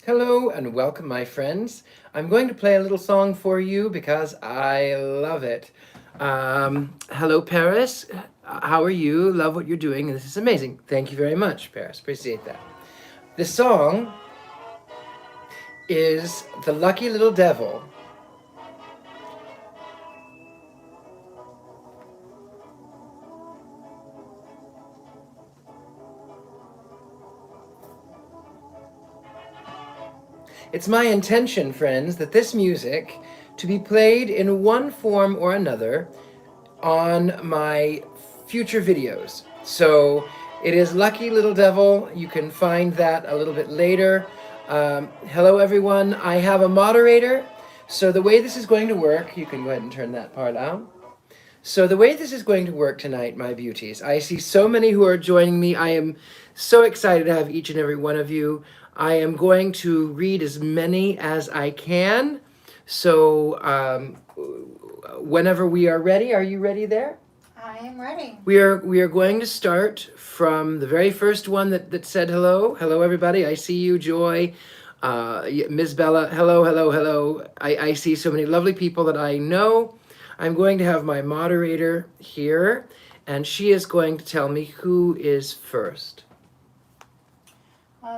Hello and welcome, my friends. I'm going to play a little song for you because I love it. Hello, Paris. How are you? Love what you're doing. This is amazing. Thank you very much, Paris. Appreciate that. The song is The Lucky Little Devil. It's my intention, friends, that this music to be played in one form or another on my future videos. So it is Lucky Little Devil. You can find that a little bit later. Hello, everyone. I have a moderator. So the way this is going to work, you can go ahead and turn that part out. So the way this is going to work tonight, my beauties, I see so many who are joining me. I am so excited to have each and every one of you. I am going to read as many as I can. So whenever we are ready, are you ready there? I am ready. We are going to start from the very first one that said hello. Hello, everybody. I see you, Joy. Ms. Bella, hello. I see so many lovely people that I know. I'm going to have my moderator here, and she is going to tell me who is first.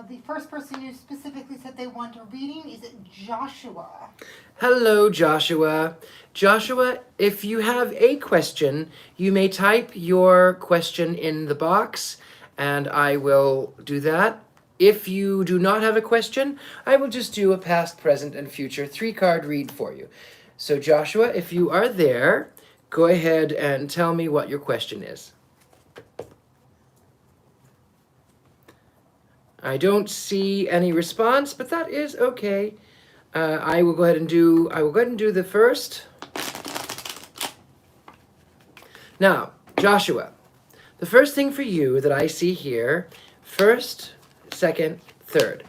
The first person who specifically said they want a reading is Joshua. Hello, Joshua. Joshua, if you have a question, you may type your question in the box, and I will do that. If you do not have a question, I will just do a past, present, and future 3-card read for you. So, Joshua, if you are there, go ahead and tell me what your question is. I don't see any response, but that is okay. I will go ahead and do the first. Now, Joshua, the first thing for you that I see here, first, second, third.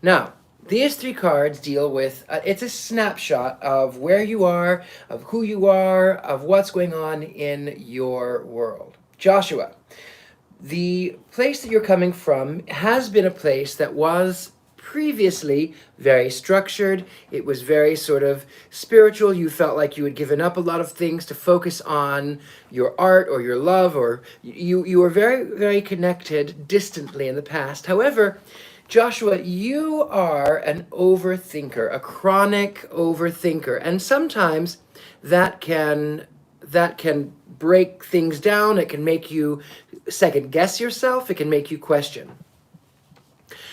Now, these 3 cards deal with, it's a snapshot of where you are, of who you are, of what's going on in your world. Joshua, the place that you're coming from has been a place that was previously very structured. It was very sort of spiritual. You felt like you had given up a lot of things to focus on your art or your love, or you were very, very connected distantly in the past. However, Joshua, you are an overthinker, a chronic overthinker, and sometimes that can break things down. It can make you second guess yourself. It can make you question.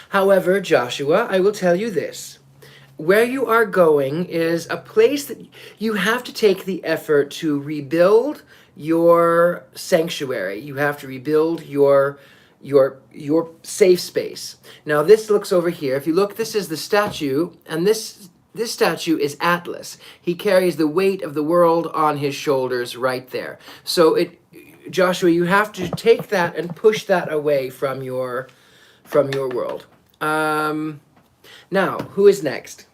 However, Joshua, I will tell you this. Where you are going is a place that you have to take the effort to rebuild your sanctuary. You have to rebuild your safe space. Now this looks over here. If you look, this is the statue, and this statue is Atlas. He carries the weight of the world on his shoulders right there. So Joshua, you have to take that and push that away from your world. Now, who is next?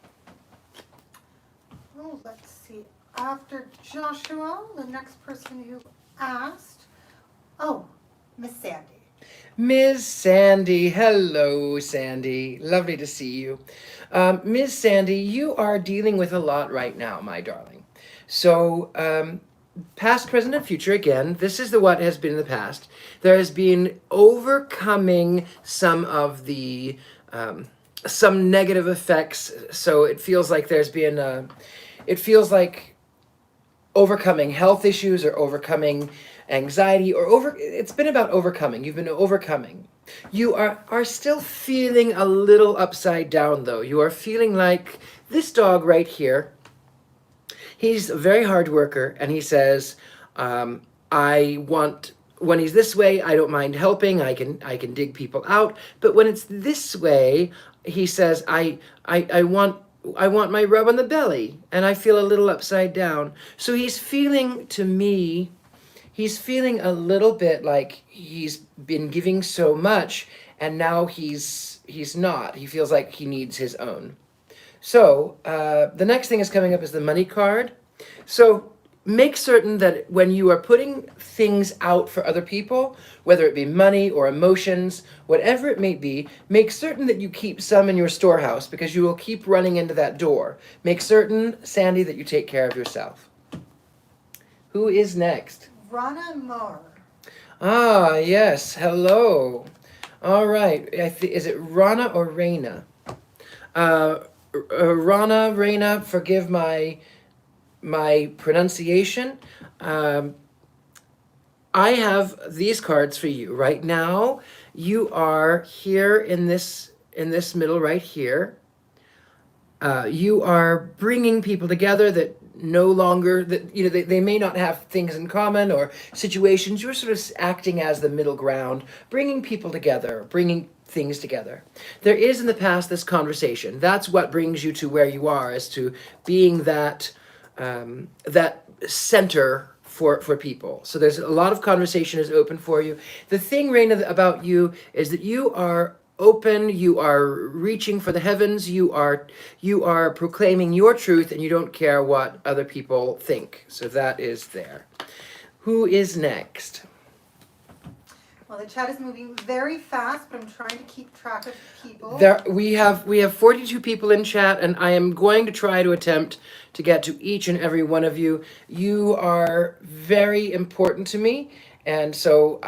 Oh, let's see. After Joshua, the next person who asked, Miss Sandy. Ms. Sandy. Hello, Sandy. Lovely to see you. Ms. Sandy, you are dealing with a lot right now, my darling. So, past, present, and future, again, this is what has been in the past. There has been overcoming some of the, some negative effects. So it feels like there's been, it feels like overcoming health issues or overcoming anxiety or it's been about overcoming. You've been overcoming. You are still feeling a little upside down though. You are feeling like this dog right here. He's a very hard worker and he says, when he's this way, I don't mind helping. I can dig people out. But when it's this way, he says, I want my rub on the belly and I feel a little upside down. So he's feeling, to me, he's feeling a little bit like he's been giving so much and now he's not. He feels like he needs his own. So the next thing is coming up is the money card. So make certain that when you are putting things out for other people, whether it be money or emotions, whatever it may be, make certain that you keep some in your storehouse because you will keep running into that door. Make certain, Sandy, that you take care of yourself. Who is next? Rana Moore. Ah, yes. Hello. All right. Is it Rana or Raina? Rana, Raina, forgive my pronunciation. I have these cards for you right now. You are here in this middle right here. You are bringing people together that no longer that they may not have things in common or situations. You're sort of acting as the middle ground, bringing people together, bringing things together. There is in the past this conversation. That's what brings you to where you are, as to being that that center for people. So there's a lot of conversation is open for you. The thing, Raina, about you is that you are open, you are reaching for the heavens, you are proclaiming your truth, and you don't care what other people think. So that is there. Who is next? Well, the chat is moving very fast, but I'm trying to keep track of people. There we have 42 people in chat, and I am going to try to attempt to get to each and every one of you. You are very important to me, and so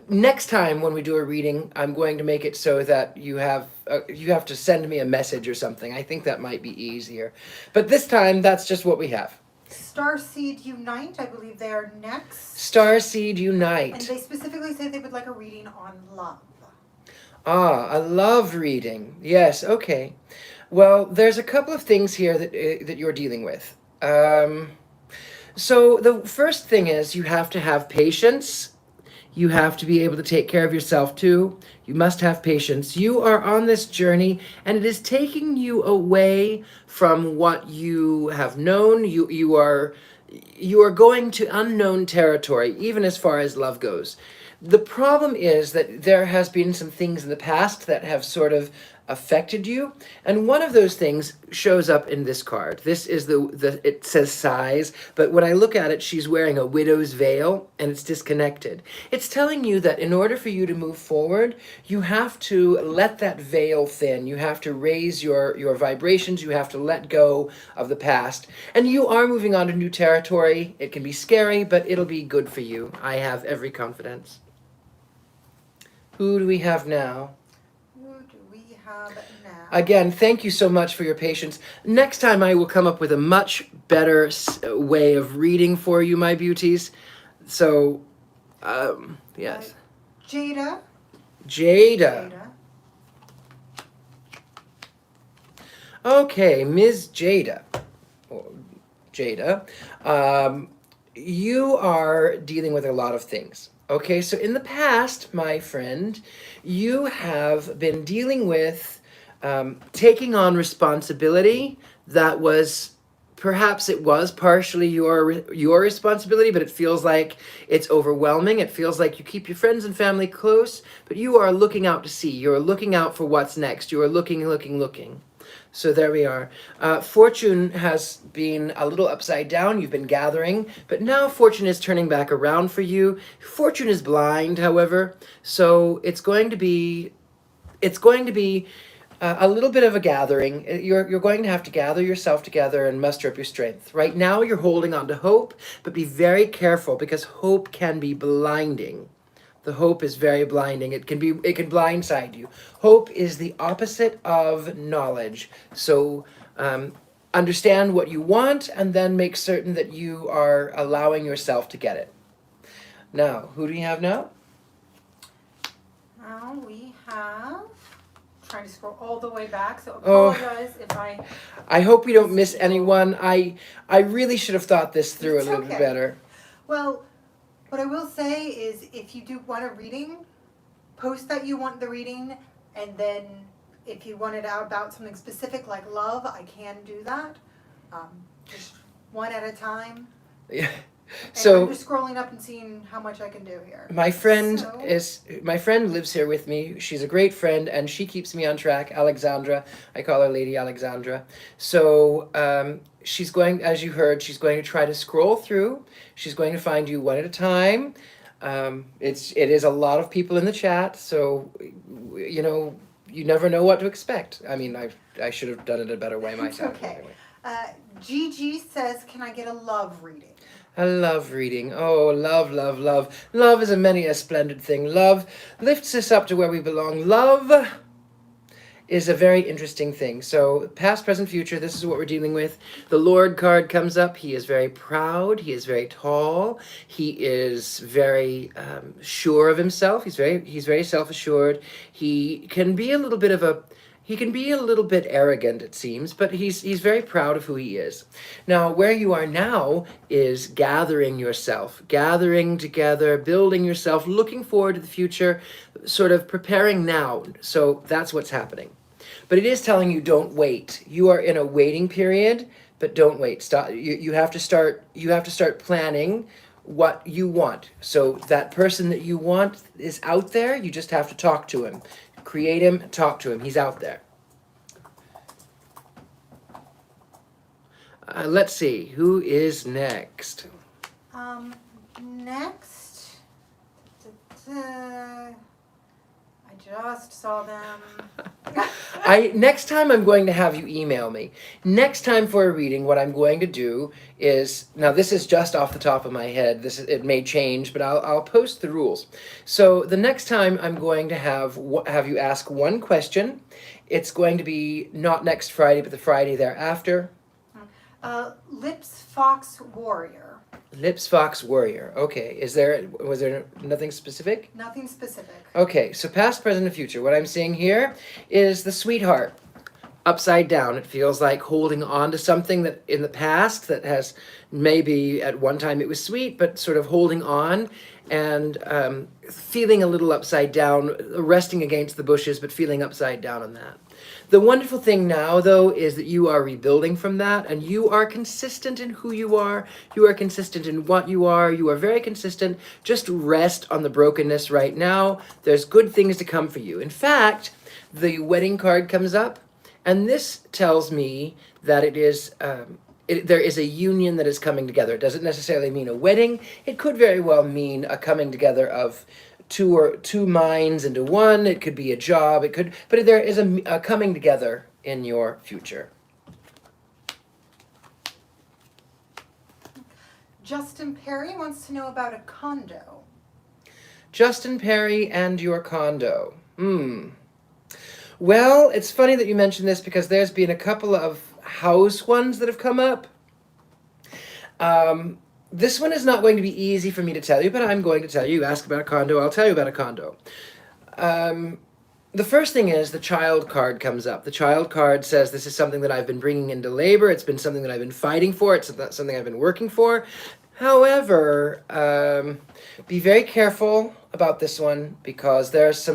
next time when we do a reading, I'm going to make it so that you have to send me a message or something. I think that might be easier, but this time that's just what we have. Starseed Unite, I believe they are next. Starseed Unite. And they specifically say they would like a reading on love. Ah, a love reading. Yes, okay. Well, there's a couple of things here that you're dealing with. So the first thing is you have to have patience. You have to be able to take care of yourself too. You must have patience. You are on this journey and it is taking you away from what you have known. You are going to unknown territory, even as far as love goes. The problem is that there has been some things in the past that have sort of affected you, and one of those things shows up in this card. This is it says size, but when I look at it, she's wearing a widow's veil and it's disconnected. It's telling you that in order for you to move forward, you have to let that veil thin. You have to raise your vibrations. You have to let go of the past, and you are moving on to new territory. It can be scary, but it'll be good for you. I have every confidence. Who do we have now? Again, thank you so much for your patience. Next time I will come up with a much better way of reading for you, my beauties. So, yes. Jada. Okay, Ms. Jada. Jada. You are dealing with a lot of things. Okay, so in the past, my friend, you have been dealing with taking on responsibility that was, perhaps it was partially your responsibility, but it feels like it's overwhelming. It feels like you keep your friends and family close, but you are looking out to sea. You're looking out for what's next. You are looking. So there we are. Fortune has been a little upside down. You've been gathering, but now fortune is turning back around for you. Fortune is blind, however, so it's going to be a little bit of a gathering. You're going to have to gather yourself together and muster up your strength. Right now, you're holding on to hope, but be very careful because hope can be blinding. The hope is very blinding. It can blindside you. Hope is the opposite of knowledge. So understand what you want and then make certain that you are allowing yourself to get it. Now, who do you have now? Now we have, trying to scroll all the way back, so apologize if I hope we don't miss anyone. I really should have thought this through a little bit better. Well, what I will say is if you do want a reading, post that you want the reading, and then if you want it out about something specific like love, I can do that. Just one at a time. Yeah. So I'm just scrolling up and seeing how much I can do here. my friend So- my friend lives here with me. She's a great friend, and she keeps me on track. Alexandra, I call her Lady Alexandra. So she's going, as you heard, she's going to try to scroll through. She's going to find you one at a time. It is a lot of people in the chat, so you know you never know what to expect. I mean, I should have done it a better way myself. It's okay. Anyway. Gigi says, "Can I get a love reading?" I love reading. Oh, love, love, love. Love is many a splendid thing. Love lifts us up to where we belong. Love is a very interesting thing. So, past, present, future, this is what we're dealing with. The Lord card comes up. He is very proud. He is very tall. He is very sure of himself. He's very self-assured. He can be a little bit of a He can be a little bit arrogant, it seems, but he's very proud of who he is. Now, where you are now is gathering yourself, gathering together, building yourself, looking forward to the future, sort of preparing now. So that's what's happening. But it is telling you don't wait. You are in a waiting period, but don't wait. Stop. You have to start planning what you want. So that person that you want is out there. You just have to talk to him. Create him, talk to him. He's out there. Let's see. Who is next? Next. I just saw them. Next time I'm going to have you email me. Next time for a reading, what I'm going to do is, now this is just off the top of my head. It may change, but I'll post the rules. So the next time I'm going to have you ask one question. It's going to be not next Friday, but the Friday thereafter. Lips Fox Warrior. Lips Fox Warrior. Okay. Was there nothing specific? Nothing specific. Okay, so past, present, and future. What I'm seeing here is the sweetheart upside down. It feels like holding on to something that in the past that has maybe at one time it was sweet, but sort of holding on and feeling a little upside down, resting against the bushes, but feeling upside down on that. The wonderful thing now, though, is that you are rebuilding from that, and you are consistent in who you are. You are consistent in what you are. You are very consistent. Just rest on the brokenness right now. There's good things to come for you. In fact, the wedding card comes up, and this tells me that it is there is a union that is coming together. It doesn't necessarily mean a wedding. It could very well mean a coming together of two minds into one. It could be a job. But there is a coming together in your future. Justin Perry wants to know about a condo. Justin Perry and your condo. Well, it's funny that you mentioned this because there's been a couple of house ones that have come up. This one is not going to be easy for me to tell you, but I'm going to tell you. You ask about a condo, I'll tell you about a condo. The first thing is the child card comes up. The child card says this is something that I've been bringing into labor. It's been something that I've been fighting for. It's something I've been working for. However, be very careful about this one because it's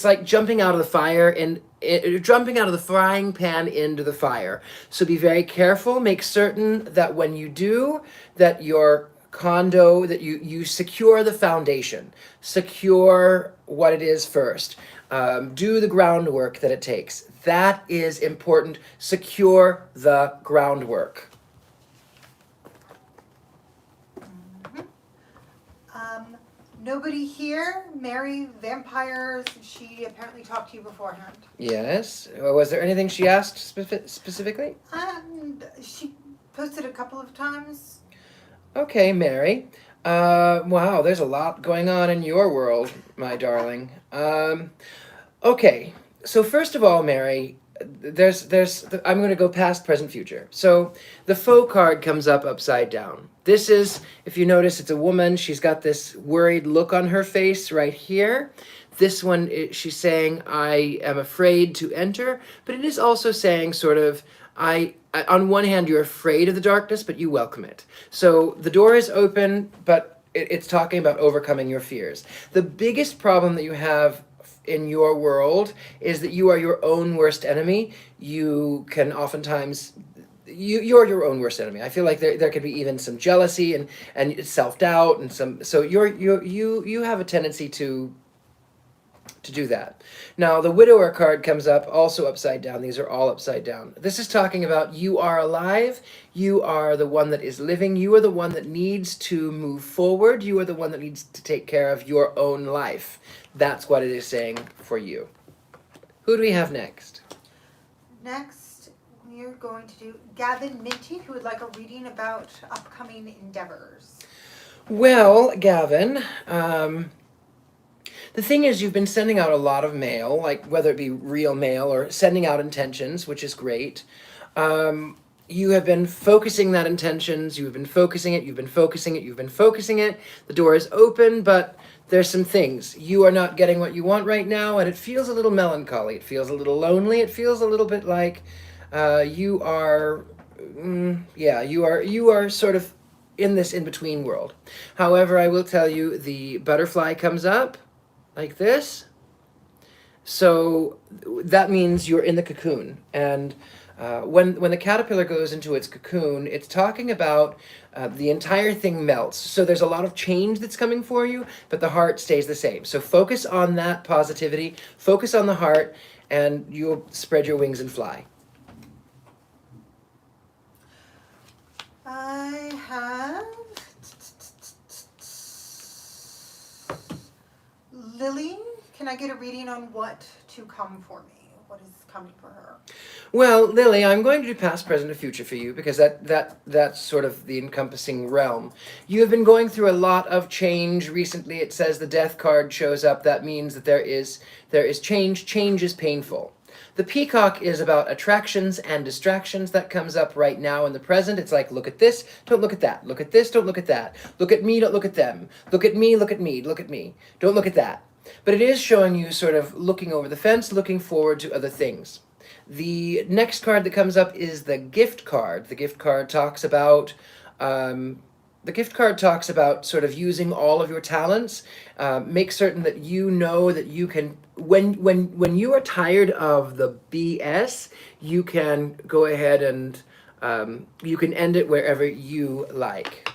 like jumping out of the fire and jumping out of the frying pan into the fire. So be very careful. Make certain that when you do, that your condo, that you secure the foundation, secure what it is first. Do the groundwork that it takes. That is important. Secure the groundwork. Nobody here. Mary Vampires. She apparently talked to you beforehand. Yes. Was there anything she asked specifically? She posted a couple of times. Okay, Mary. Wow, there's a lot going on in your world, my darling. Okay. So first of all, Mary, I'm going to go past, present, future. So the faux card comes up upside down. This is, if you notice, it's a woman. She's got this worried look on her face right here. This one, she's saying, I am afraid to enter. But it is also saying sort of, on one hand, you're afraid of the darkness, but you welcome it. So the door is open, but it's talking about overcoming your fears. The biggest problem that you have in your world is that you are your own worst enemy. You can oftentimes you're your own worst enemy. I feel like there could be even some jealousy and self-doubt and some, so you have a tendency to do that. Now, the widower card comes up also upside down. These are all upside down. This is talking about you are alive. You are the one that is living. You are the one that needs to move forward. You are the one that needs to take care of your own life. That's what it is saying for you. Who do we have next? Next, we are going to do Gavin Minty, who would like a reading about upcoming endeavors. Well, Gavin, the thing is, you've been sending out a lot of mail, like whether it be real mail or sending out intentions, which is great. You have been focusing that intentions, you've been focusing it, you've been focusing it, you've been focusing it. The door is open, but there's some things. You are not getting what you want right now, and it feels a little melancholy. It feels a little lonely. It feels a little bit like you are, you are sort of in this in-between world. However, I will tell you, the butterfly comes up like this. So that means you're in the cocoon. And when the caterpillar goes into its cocoon, it's talking about the entire thing melts. So there's a lot of change that's coming for you, but the heart stays the same. So focus on that positivity, focus on the heart, and you'll spread your wings and fly. I have Lily. Can I get a reading on what to come for me? What is coming for her? Well, Lily, I'm going to do past, present, and future for you because that's sort of the encompassing realm. You have been going through a lot of change recently. It says the death card shows up. That means that there is change. Change is painful. The peacock is about attractions and distractions. That comes up right now in the present. It's like, look at this, don't look at that. Look at this, don't look at that. Look at me, don't look at them. Look at me, look at me, look at me. Don't look at that. But it is showing you sort of looking over the fence, looking forward to other things. The next card that comes up is the gift card. The gift card talks about sort of using all of your talents. Make certain that you know that you can, when you are tired of the BS, you can go ahead and you can end it wherever you like.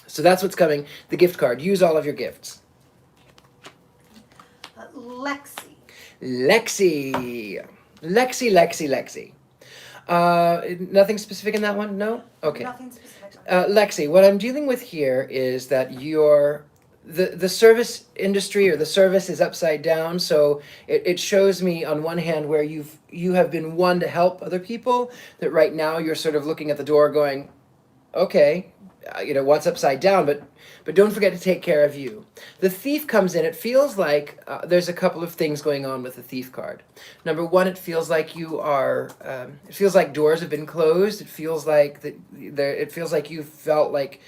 So that's what's coming. The gift card. Use all of your gifts. Lexi. Nothing specific in that one? No? Okay. Nothing specific. Lexi, what I'm dealing with here is that the service industry or the service is upside down. So it shows me on one hand where you have been one to help other people, that right now you're sort of looking at the door going, okay, what's upside down, but don't forget to take care of you. The thief comes in. It feels like there's a couple of things going on with the thief card. Number one, it feels like it feels like doors have been closed. It feels like it feels like you felt like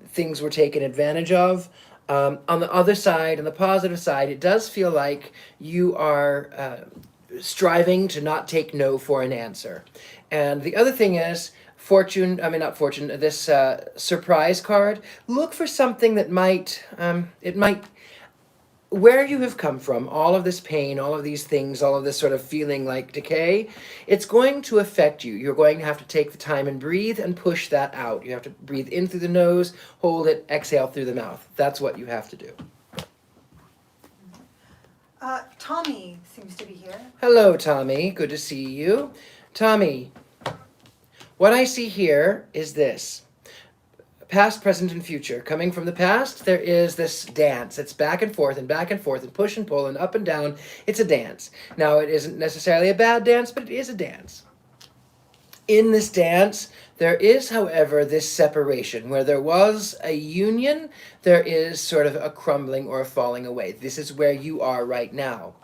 things were taken advantage of. On the other side, on the positive side, it does feel like you are striving to not take no for an answer. And the other thing is, this surprise card. Look for something that might, where you have come from, all of this pain, all of these things, all of this sort of feeling like decay, it's going to affect you. You're going to have to take the time and breathe and push that out. You have to breathe in through the nose, hold it, exhale through the mouth. That's what you have to do. Tommy seems to be here. Hello, Tommy. Good to see you. Tommy, what I see here is this. Past, present, and future. Coming from the past, there is this dance. It's back and forth and push and pull and up and down. It's a dance. Now, it isn't necessarily a bad dance, but it is a dance. In this dance, there is, however, this separation. Where there was a union, there is sort of a crumbling or a falling away. This is where you are right now.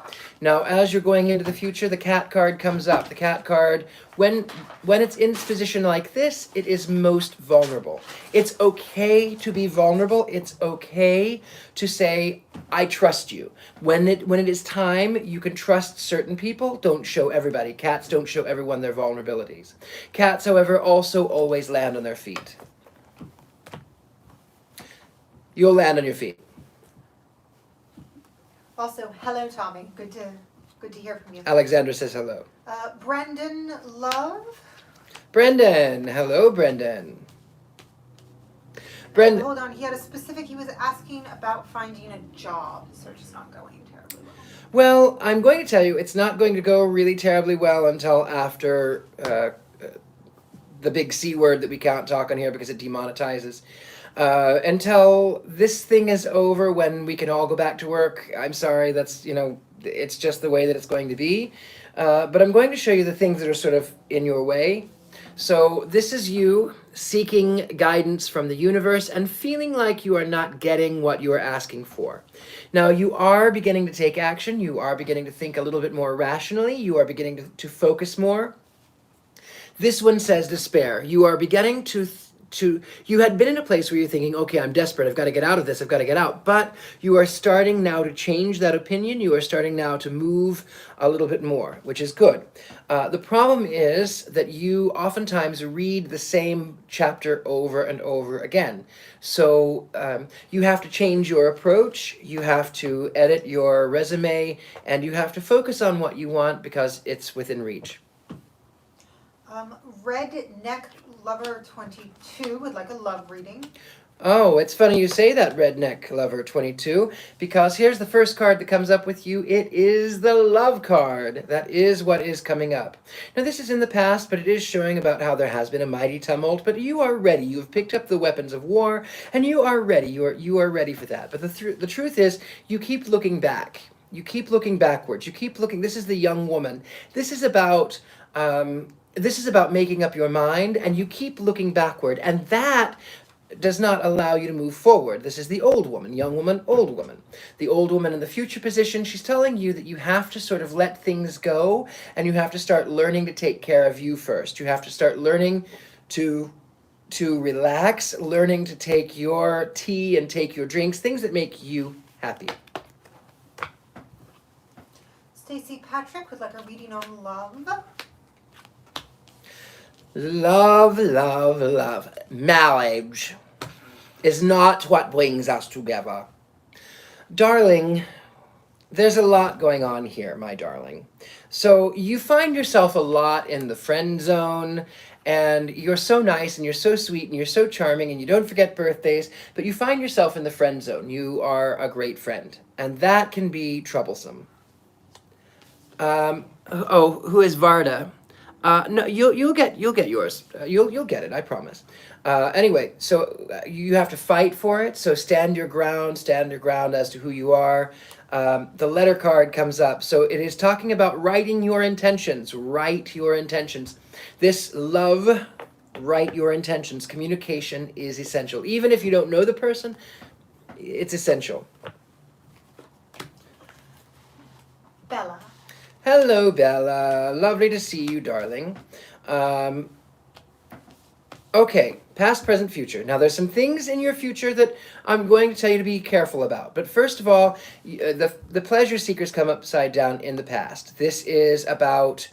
Now, as you're going into the future, the cat card comes up. The cat card, when it's in position like this, it is most vulnerable. It's okay to be vulnerable. It's okay to say, I trust you. When it is time, you can trust certain people. Don't show everybody. Cats don't show everyone their vulnerabilities. Cats, however, also always land on their feet. You'll land on your feet. Also, hello, Tommy. Good to hear from you. Alexandra says hello. Brendan Love. Brendan. Hello, Brendan. Brendan. Hold on. He had a specific. He was asking about finding a job. The search is not going terribly well. Well, I'm going to tell you, it's not going to go really terribly well until after the big C word that we can't talk on here because it demonetizes. Until this thing is over, when we can all go back to work. I'm sorry, that's, it's just the way that it's going to be. But I'm going to show you the things that are sort of in your way. So this is you seeking guidance from the universe and feeling like you are not getting what you are asking for. Now, you are beginning to take action. You are beginning to think a little bit more rationally. You are beginning to focus more. This one says despair. You are beginning to you had been in a place where you're thinking, okay, I'm desperate, I've got to get out of this, I've got to get out. But you are starting now to change that opinion. You are starting now to move a little bit more, which is good. The problem is that you oftentimes read the same chapter over and over again. So you have to change your approach, you have to edit your resume, and you have to focus on what you want because it's within reach. Redneck Lover 22 would like a love reading. Oh, it's funny you say that, Redneck Lover 22, because here's the first card that comes up with you. It is the love card. That is what is coming up. Now, this is in the past, but it is showing about how there has been a mighty tumult, but you are ready. You have picked up the weapons of war, and you are ready. You are ready for that. But the truth is, you keep looking back. You keep looking backwards. You keep looking. This is the young woman. This is about making up your mind, and you keep looking backward, and that does not allow you to move forward. This is the old woman, young woman, old woman. The old woman in the future position, she's telling you that you have to sort of let things go, and you have to start learning to take care of you first. You have to start learning to relax, learning to take your tea and take your drinks, things that make you happy. Stacy Patrick would like a reading on love. Love, love, love. Marriage is not what brings us together. Darling, there's a lot going on here, my darling. So you find yourself a lot in the friend zone, and you're so nice, and you're so sweet, and you're so charming, and you don't forget birthdays, but you find yourself in the friend zone. You are a great friend, and that can be troublesome. Who is Varda? No, you'll get yours. You'll get it, I promise. Anyway, so you have to fight for it. So stand your ground as to who you are. The letter card comes up. So it is talking about writing your intentions. Write your intentions. This love, write your intentions. Communication is essential. Even if you don't know the person, it's essential. Bella. Hello, Bella. Lovely to see you, darling. Okay, past, present, future. Now, there's some things in your future that I'm going to tell you to be careful about. But first of all, the pleasure seekers come upside down in the past. This is about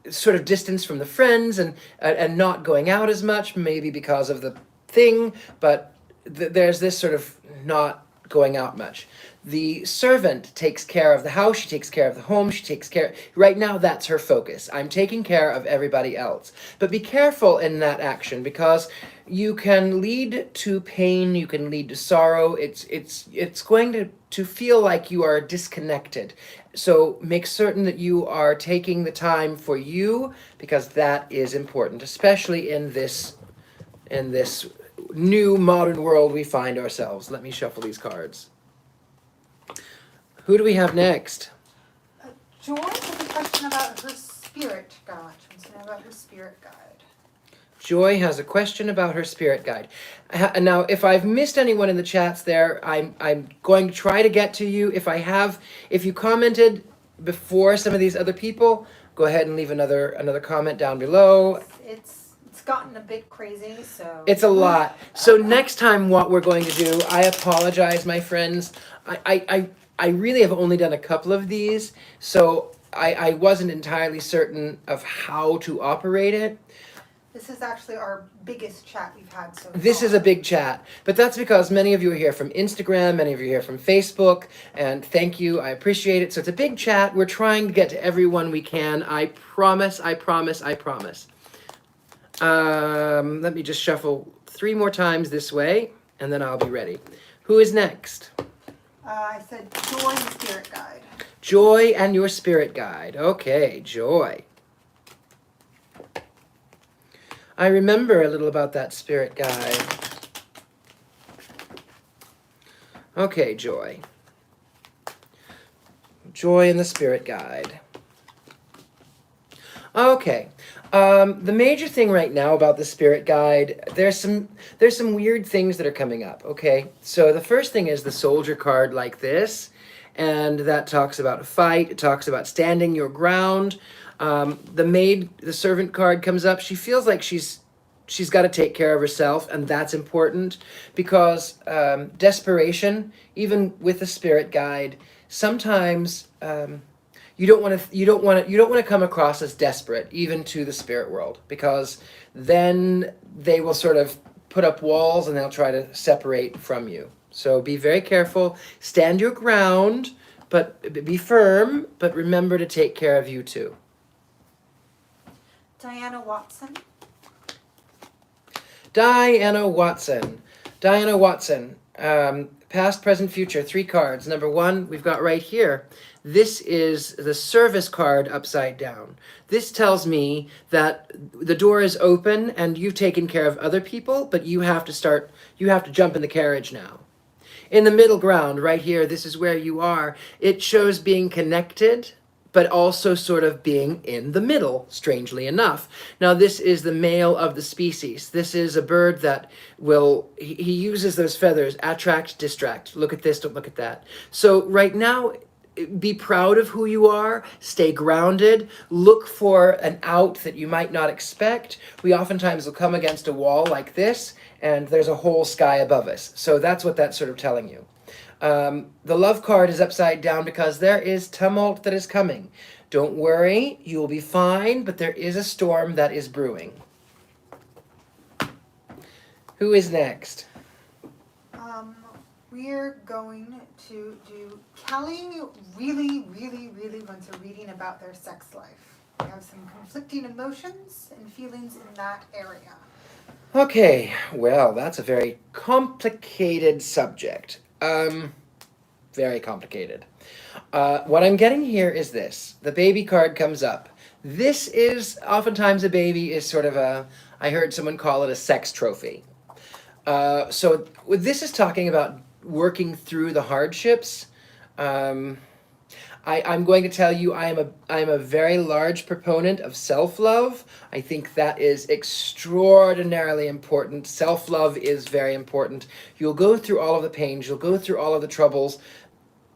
sort of distance from the friends and not going out as much, maybe because of the thing, but there's this sort of not going out much. The servant takes care of the house, she takes care of the home, she takes care... Right now, that's her focus. I'm taking care of everybody else. But be careful in that action, because you can lead to pain, you can lead to sorrow. It's going to feel like you are disconnected. So make certain that you are taking the time for you, because that is important, especially in this new modern world we find ourselves. Let me shuffle these cards. Who do we have next? Joy has a question about her spirit guide. She wants to know about her spirit guide. Joy has a question about her spirit guide. Now, if I've missed anyone in the chats there, I'm going to try to get to you. If you commented before some of these other people, go ahead and leave another comment down below. It's gotten a bit crazy, so... It's a lot. So next time what we're going to do, I apologize, my friends. I really have only done a couple of these, so I wasn't entirely certain of how to operate it. This is actually our biggest chat we've had so far. This is a big chat, but that's because many of you are here from Instagram, many of you are here from Facebook, and thank you, I appreciate it. So it's a big chat. We're trying to get to everyone we can. I promise, I promise, I promise. Let me just shuffle 3 more times this way, and then I'll be ready. Who is next? I said Joy and Spirit Guide. Joy and your spirit guide. Okay, Joy. I remember a little about that spirit guide. Okay, Joy. Joy and the spirit guide. Okay. The major thing right now about the spirit guide, there's some weird things that are coming up. Okay, so the first thing is the soldier card like this, and that talks about a fight. It talks about standing your ground. The servant card comes up. She feels like she's got to take care of herself, and that's important because desperation, even with the spirit guide, sometimes. You don't want to come across as desperate, even to the spirit world, because then they will sort of put up walls and they'll try to separate from you. So be very careful, stand your ground, but be firm, but remember to take care of you too. Diana Watson. Diana Watson. Diana Watson. Past, present, future, 3 cards. Number 1, we've got right here. This is the service card upside down. This tells me that the door is open and you've taken care of other people, but you have to jump in the carriage now. In the middle ground, right here, this is where you are. It shows being connected, but also sort of being in the middle, strangely enough. Now, this is the male of the species. This is a bird that he uses those feathers, attract, distract. Look at this, don't look at that. So right now, be proud of who you are, stay grounded, look for an out that you might not expect. We oftentimes will come against a wall like this, and there's a whole sky above us. So that's what that's sort of telling you. The love card is upside down because there is tumult that is coming. Don't worry, you will be fine, but there is a storm that is brewing. Who is next? We're going to do... Kelly really, really, really wants a reading about their sex life. We have some conflicting emotions and feelings in that area. Okay, well, that's a very complicated subject. Very complicated. What I'm getting here is this. The baby card comes up. This is, oftentimes a baby is sort of I heard someone call it a sex trophy. So this is talking about working through the hardships. I'm going to tell you I'm a very large proponent of self-love. I think that is extraordinarily important. Self-love is very important. You'll go through all of the pains, you'll go through all of the troubles.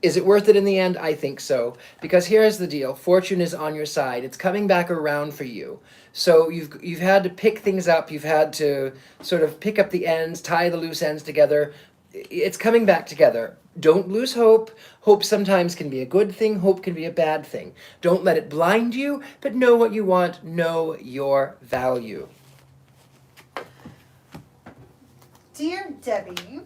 Is it worth it in the end? I think so. Because here's the deal. Fortune is on your side. It's coming back around for you. So you've had to pick things up. You've had to sort of pick up the ends, tie the loose ends together. It's coming back together. Don't lose hope. Hope sometimes can be a good thing. Hope can be a bad thing. Don't let it blind you, but know what you want. Know your value. Dear Debbie,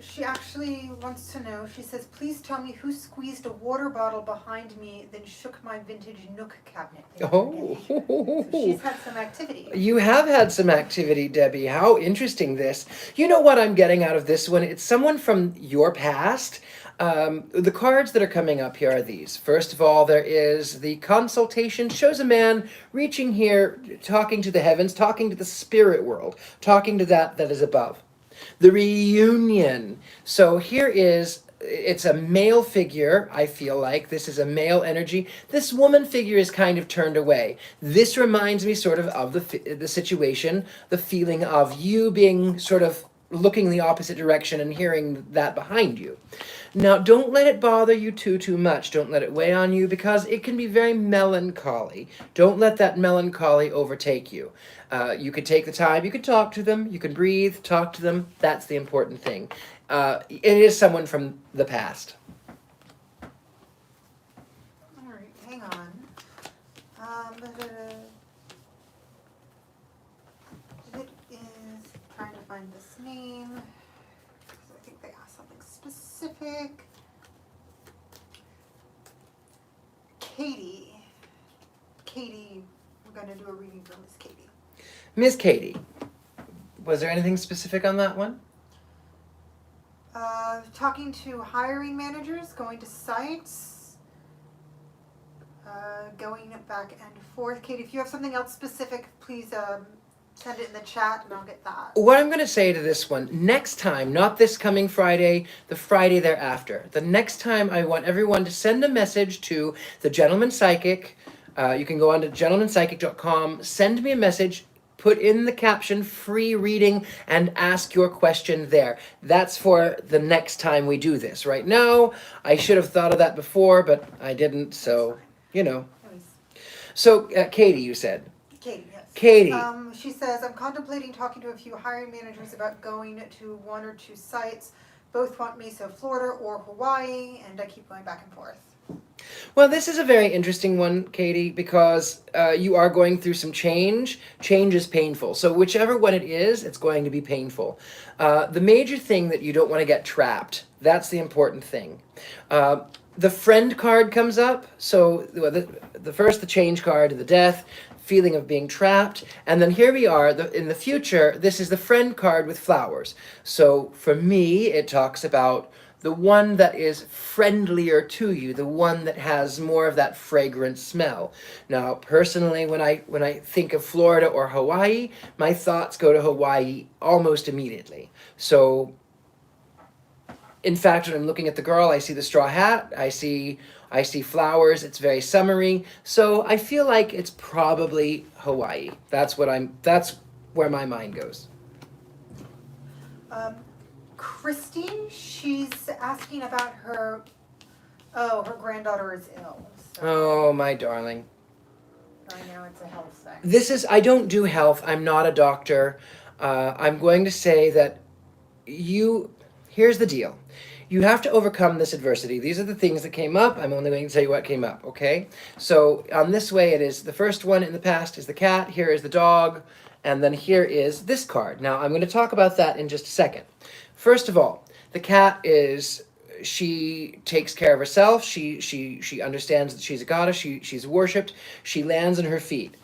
she actually wants to know, she says, please tell me who squeezed a water bottle behind me, then shook my vintage Nook cabinet. Oh. So she's had some activity. You have had some activity, Debbie. How interesting this. You know what I'm getting out of this one? It's someone from your past. The cards that are coming up here are these. First of all, there is the consultation. Shows a man reaching here, talking to the heavens, talking to the spirit world, talking to that is above. The reunion. So here it's a male figure, I feel like. This is a male energy. This woman figure is kind of turned away. This reminds me sort of the situation, the feeling of you being sort of looking the opposite direction and hearing that behind you. Now, don't let it bother you too much. Don't let it weigh on you because it can be very melancholy. Don't let that melancholy overtake you. You could take the time, you could talk to them, you can breathe, talk to them. That's the important thing. It is someone from the past. All right, hang on. It is trying to find this name. I think they asked something specific. Katie, we're going to do a reading for Miss Katie. Miss Katie, was there anything specific on that one? Talking to hiring managers, going to sites, going back and forth. Katie, if you have something else specific, please send it in the chat and I'll get that. What I'm going to say to this one, next time, not this coming Friday, the Friday thereafter, the next time I want everyone to send a message to the Gentleman Psychic. You can go on to gentlemanpsychic.com, send me a message, put in the caption free reading and ask your question there. That's for the next time we do this. Right now, I should have thought of that before, but I didn't, so, you know. So, Katie, you said. Katie, yes. Katie. She says, I'm contemplating talking to a few hiring managers about going to 1 or 2 sites. Both want me, so Florida or Hawaii, and I keep going back and forth. Well, this is a very interesting one, Katie, because you are going through some change. Change is painful. So whichever one it is, it's going to be painful. The major thing that you don't want to get trapped, that's the important thing. The friend card comes up. So the first, the change card, the death, feeling of being trapped. And then here we are in the future. This is the friend card with flowers. So for me, it talks about the one that is friendlier to you, the one that has more of that fragrant smell. Now, personally, when I think of Florida or Hawaii, my thoughts go to Hawaii almost immediately. So, in fact, when I'm looking at the girl, I see the straw hat, I see flowers, it's very summery. So I feel like it's probably Hawaii. That's where my mind goes. Christy, she's asking about her granddaughter is ill. So Oh, my darling. I know it's a health thing. I don't do health. I'm not a doctor. I'm going to say that here's the deal. You have to overcome this adversity. These are the things that came up. I'm only going to tell you what came up, okay? So on this way, it is the first one in the past is the cat. Here is the dog. And then here is this card. Now, I'm going to talk about that in just a second. First of all, the cat she takes care of herself. She understands that she's a goddess. She's worshipped. She lands on her feet.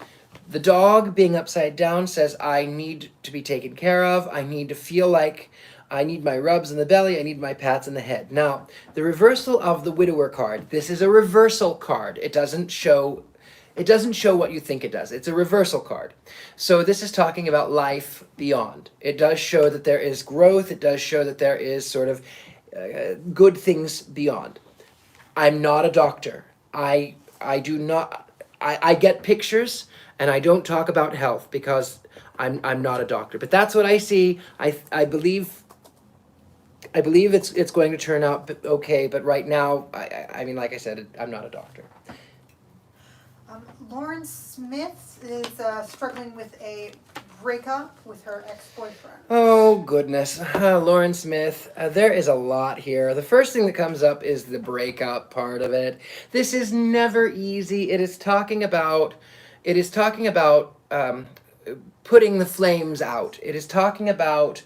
The dog, being upside down, says, I need to be taken care of. I need to feel like I need my rubs in the belly. I need my pats in the head. Now, the reversal of the widower card. This is a reversal card. It doesn't show what you think it does. It's a reversal card. So this is talking about life beyond. It does show that there is growth. It does show that there is sort of good things beyond. I'm not a doctor. I get pictures and I don't talk about health because I'm not a doctor. But that's what I see. I believe it's going to turn out okay. But right now, I mean, like I said, I'm not a doctor. Lauren Smith is struggling with a breakup with her ex-boyfriend. Oh, goodness. Lauren Smith, there is a lot here. The first thing that comes up is the breakup part of it. This is never easy. It is talking about putting the flames out. It is talking about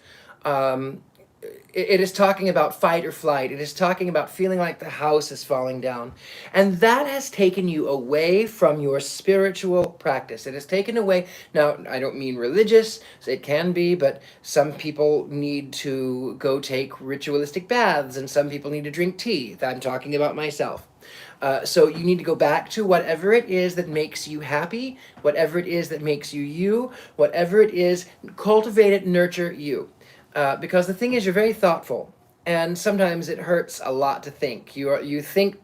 it is talking about fight or flight. It is talking about feeling like the house is falling down. And that has taken you away from your spiritual practice. It has taken away, now I don't mean religious, it can be, but some people need to go take ritualistic baths and some people need to drink tea. I'm talking about myself. So you need to go back to whatever it is that makes you happy, whatever it is that makes you you, whatever it is, cultivate it, nurture you. Because the thing is, you're very thoughtful, and sometimes it hurts a lot to think. You think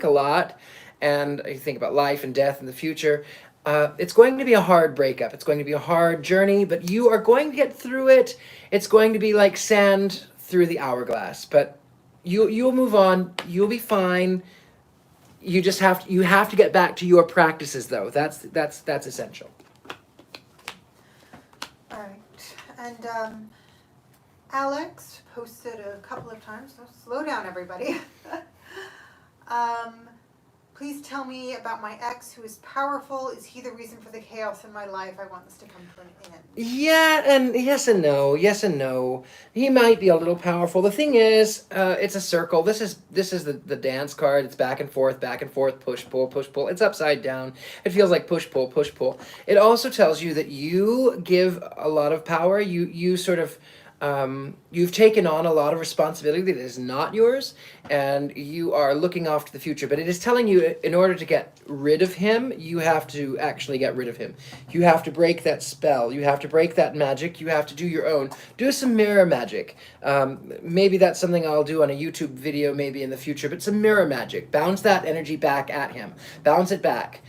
a lot, and you think about life and death and the future. It's going to be a hard breakup. It's going to be a hard journey, but you are going to get through it. It's going to be like sand through the hourglass, but you'll move on. You'll be fine. You just have to get back to your practices, though. That's essential. All right, and Alex posted a couple of times. So slow down, everybody. Please tell me about my ex who is powerful. Is he the reason for the chaos in my life? I want this to come to an end. Yeah, and yes and no. Yes and no. He might be a little powerful. The thing is, it's a circle. This is the dance card. It's back and forth, push pull, push pull. It's upside down. It feels like push pull, push pull. It also tells you that you give a lot of power. You sort of you've taken on a lot of responsibility that is not yours, and you are looking off to the future. But it is telling you, in order to get rid of him, you have to actually get rid of him. You have to break that spell. You have to break that magic. You have to do your own. Do some mirror magic. Maybe that's something I'll do on a YouTube video maybe in the future, but some mirror magic. Bounce that energy back at him. Bounce it back.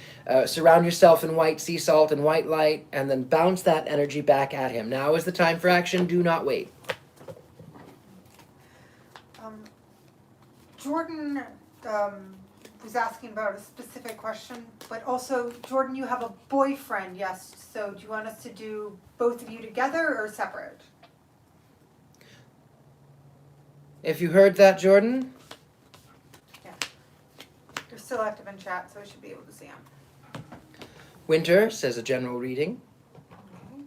Surround yourself in white sea salt and white light, and then bounce that energy back at him. Now is the time for action. Do not wait. Jordan was asking about a specific question, but also, Jordan, you have a boyfriend, yes? So do you want us to do both of you together or separate? If you heard that, Jordan? Yeah. You're still active in chat, so I should be able to see him. Winter says a general reading. Okay.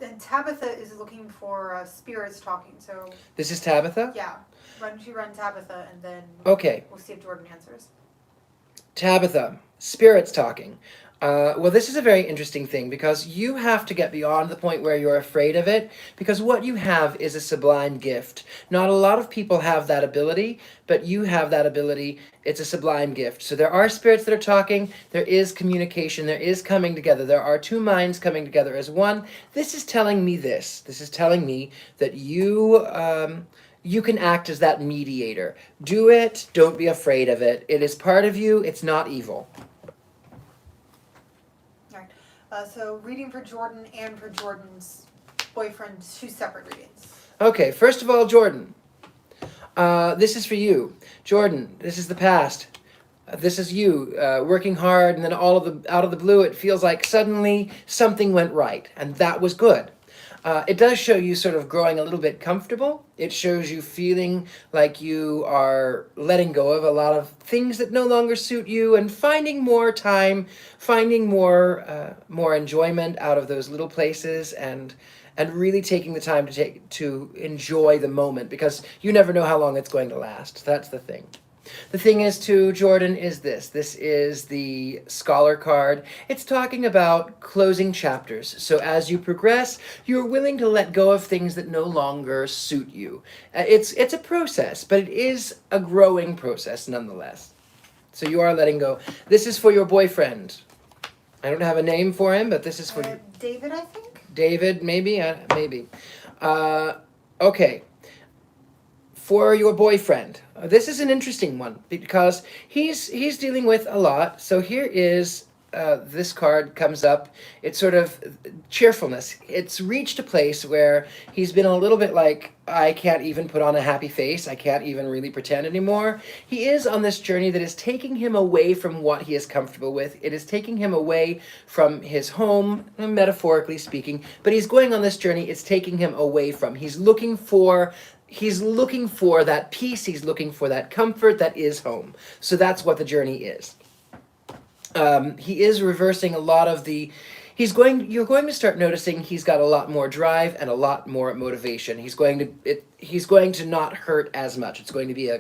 And Tabitha is looking for spirits talking, so... This is Tabitha? Yeah. Why don't you run Tabitha, and then Okay. we'll see if Jordan answers. Tabitha, spirits talking. Well, this is a very interesting thing because you have to get beyond the point where you're afraid of it, because what you have is a sublime gift. Not a lot of people have that ability, but you have that ability. It's a sublime gift. So there are spirits that are talking. There is communication. There is coming together. There are two minds coming together as one. This is telling me this. This is telling me that you can act as that mediator. Do it. Don't be afraid of it. It is part of you. It's not evil. So reading for Jordan and for Jordan's boyfriend, two separate readings. Okay, first of all, Jordan. This is for you. Jordan, this is the past. This is you working hard, and then out of the blue, it feels like suddenly something went right, and that was good. It does show you sort of growing a little bit comfortable. It shows you feeling like you are letting go of a lot of things that no longer suit you, and finding more time, finding more enjoyment out of those little places, and really taking the time to enjoy the moment, because you never know how long it's going to last. That's the thing. The thing is, too, Jordan, is this. This is the Scholar card. It's talking about closing chapters. So as you progress, you're willing to let go of things that no longer suit you. It's a process, but it is a growing process nonetheless. So you are letting go. This is for your boyfriend. I don't have a name for him, but this is for... David, I think? David, maybe? Maybe. Okay. For your boyfriend. This is an interesting one because he's dealing with a lot. So here is this card comes up. It's sort of cheerfulness. It's reached a place where he's been a little bit like, I can't even put on a happy face. I can't even really pretend anymore. He is on this journey that is taking him away from what he is comfortable with. It is taking him away from his home, metaphorically speaking. But he's going on this journey. It's taking him away from. He's looking for that peace. He's looking for that comfort that is home. So that's what the journey is. He is reversing a lot of the... You're going to start noticing he's got a lot more drive and a lot more motivation. He's going to not hurt as much. It's going to be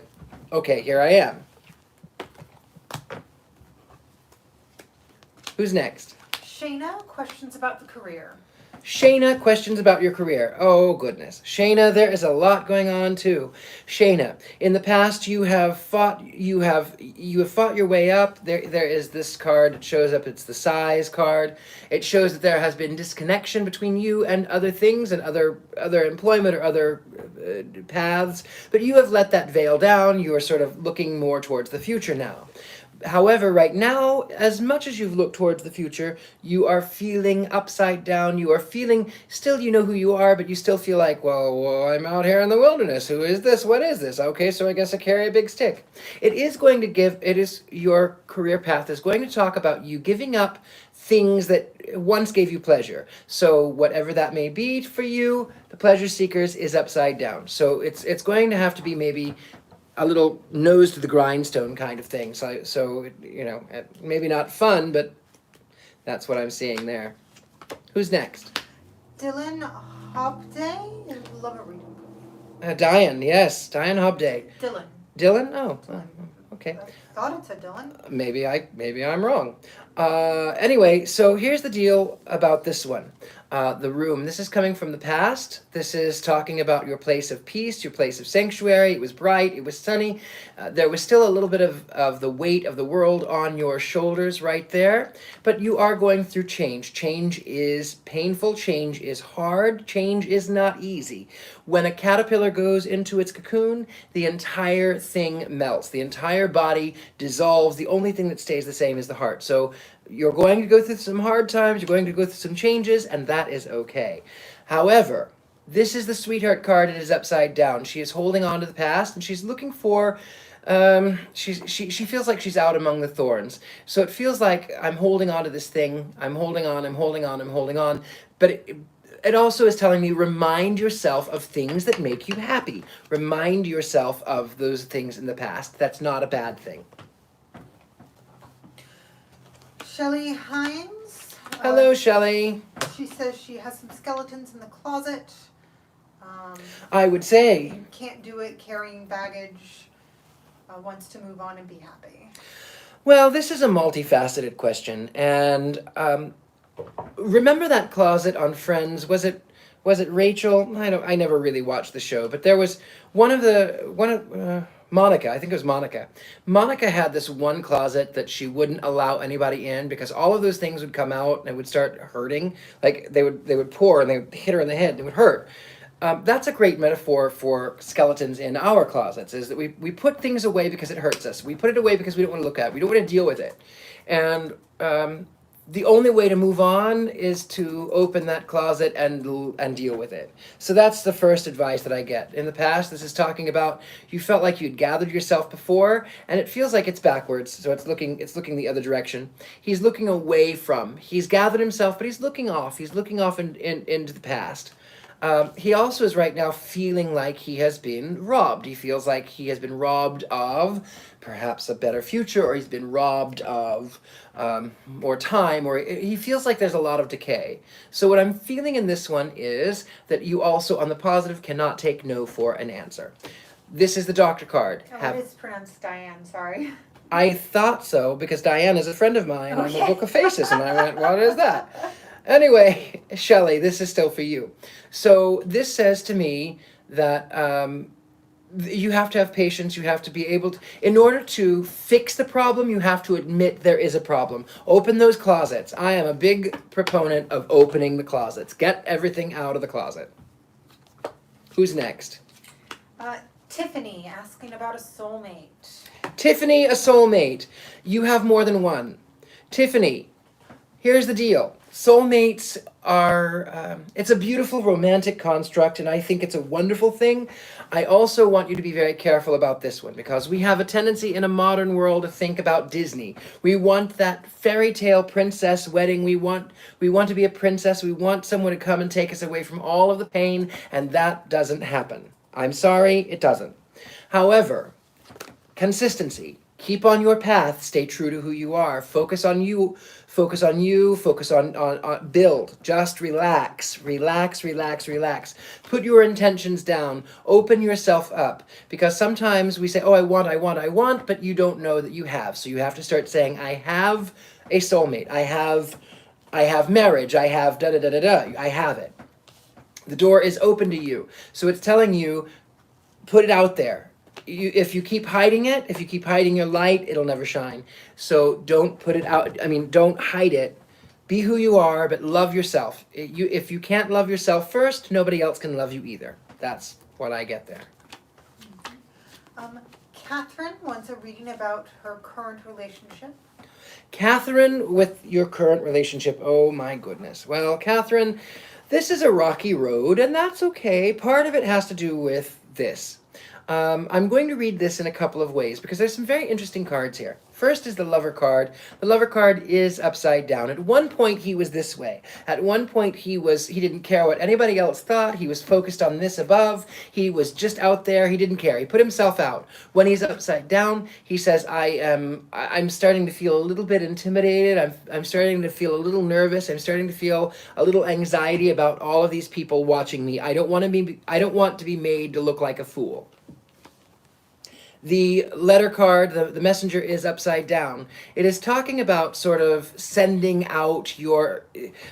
okay, here I am. Who's next? Shana, questions about the career. Shana, questions about your career. Oh, goodness. Shana, there is a lot going on, too. Shana, in the past, you have fought your way up. There is this card. It shows up. It's the size card. It shows that there has been disconnection between you and other things and other employment or other paths. But you have let that veil down. You are sort of looking more towards the future now. However, right now, as much as you've looked towards the future, you are feeling upside down. You are feeling, still you know who you are, but you still feel like, well, I'm out here in the wilderness. Who is this? What is this? Okay, so I guess I carry a big stick. It is your career path is going to talk about you giving up things that once gave you pleasure. So whatever that may be for you, the pleasure seekers is upside down. So it's going to have to be maybe a little nose to the grindstone kind of thing. So maybe not fun, but that's what I'm seeing there. Who's next? Dylan Hobday? Love it reading. Diane, yes. Diane Hobday. Dylan. Dylan? Oh, okay. I thought it said Dylan. Maybe I'm wrong. Anyway, so here's the deal about this one. The room. This is coming from the past. This is talking about your place of peace, your place of sanctuary. It was bright. It was sunny. There was still a little bit of the weight of the world on your shoulders right there. But you are going through change. Change is painful. Change is hard. Change is not easy. When a caterpillar goes into its cocoon, the entire thing melts. The entire body dissolves. The only thing that stays the same is the heart. So you're going to go through some hard times, you're going to go through some changes, and that is okay. However, this is the sweetheart card. It is upside down. She is holding on to the past, and she's looking for, she feels like she's out among the thorns. So it feels like I'm holding on to this thing. I'm holding on. But it also is telling me, remind yourself of things that make you happy. Remind yourself of those things in the past. That's not a bad thing. Shelly Hines. Hello, Shelly. She says she has some skeletons in the closet. I would say. Can't do it, carrying baggage. Wants to move on and be happy. Well, this is a multifaceted question. And remember that closet on Friends? Was it Rachel? I never really watched the show, but there was Monica, I think it was Monica. Monica had this one closet that she wouldn't allow anybody in because all of those things would come out and it would start hurting. Like they would pour and they would hit her in the head and it would hurt. That's a great metaphor for skeletons in our closets, is that we put things away because it hurts us. We put it away because we don't want to look at it. We don't want to deal with it. And the only way to move on is to open that closet and deal with it. So that's the first advice that I get. In the past, this is talking about you felt like you'd gathered yourself before, and it feels like it's backwards. So it's looking the other direction. He's looking away from. He's gathered himself, but he's looking off. He's looking off into the past. He also is right now feeling like he has been robbed. He feels like he has been robbed of perhaps a better future, or he's been robbed of more time, or he feels like there's a lot of decay. So what I'm feeling in this one is that you also, on the positive, cannot take no for an answer. This is the doctor card. It is pronounced Diane, sorry. I thought so, because Diane is a friend of mine on the Book of Faces, and I went, what is that? Anyway, Shelly, this is still for you. So this says to me that you have to have patience. You have to be able to, in order to fix the problem, you have to admit there is a problem. Open those closets. I am a big proponent of opening the closets. Get everything out of the closet. Who's next? Tiffany asking about a soulmate. Tiffany, a soulmate. You have more than one. Tiffany, here's the deal. Soulmates are, it's a beautiful romantic construct, and I think it's a wonderful thing. I also want you to be very careful about this one, because we have a tendency in a modern world to think about Disney. We want that fairy tale princess wedding. We want to be a princess. We want someone to come and take us away from all of the pain, and that doesn't happen. I'm sorry, it doesn't. However, consistency. Keep on your path. Stay true to who you are. Focus on you. Focus on build. Just relax. Put your intentions down. Open yourself up. Because sometimes we say, oh, I want, but you don't know that you have. So you have to start saying, I have a soulmate. I have marriage. I have da-da-da-da-da. I have it. The door is open to you. So it's telling you, put it out there. If you keep hiding it, if you keep hiding your light, it'll never shine. So don't put it out. Don't hide it. Be who you are, but love yourself. If you can't love yourself first, nobody else can love you either. That's what I get there. Catherine wants a reading about her current relationship. Catherine, with your current relationship, oh my goodness. Well, Catherine, this is a rocky road, and that's okay. Part of it has to do with this. I'm going to read this in a couple of ways because there's some very interesting cards here. First is the lover card. The lover card is upside down. At one point he was this way. At one point he didn't care what anybody else thought. He was focused on this above. He was just out there. He didn't care. He put himself out. When he's upside down, he says, I'm starting to feel a little bit intimidated. I'm starting to feel a little nervous. I'm starting to feel a little anxiety about all of these people watching me. I don't want to be made to look like a fool. The letter card, the messenger, is upside down. It is talking about sort of sending out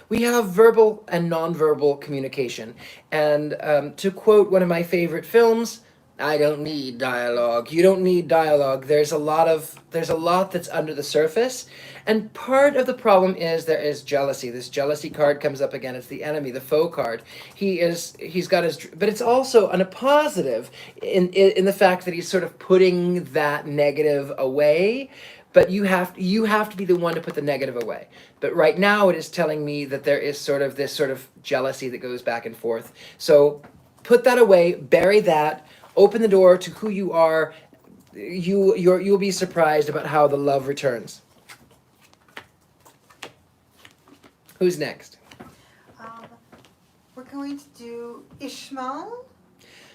we have verbal and nonverbal communication. And to quote one of my favorite films, I don't need dialogue. You don't need dialogue. There's a lot that's under the surface. And part of the problem is there is jealousy. This jealousy card comes up again. It's the enemy, the foe card. He's got his, but it's also on a positive in the fact that he's sort of putting that negative away. But you have to be the one to put the negative away. But right now it is telling me that there is sort of this sort of jealousy that goes back and forth. So put that away, bury that, open the door to who you are. You'll be surprised about how the love returns. Who's next? We're going to do Ishmael.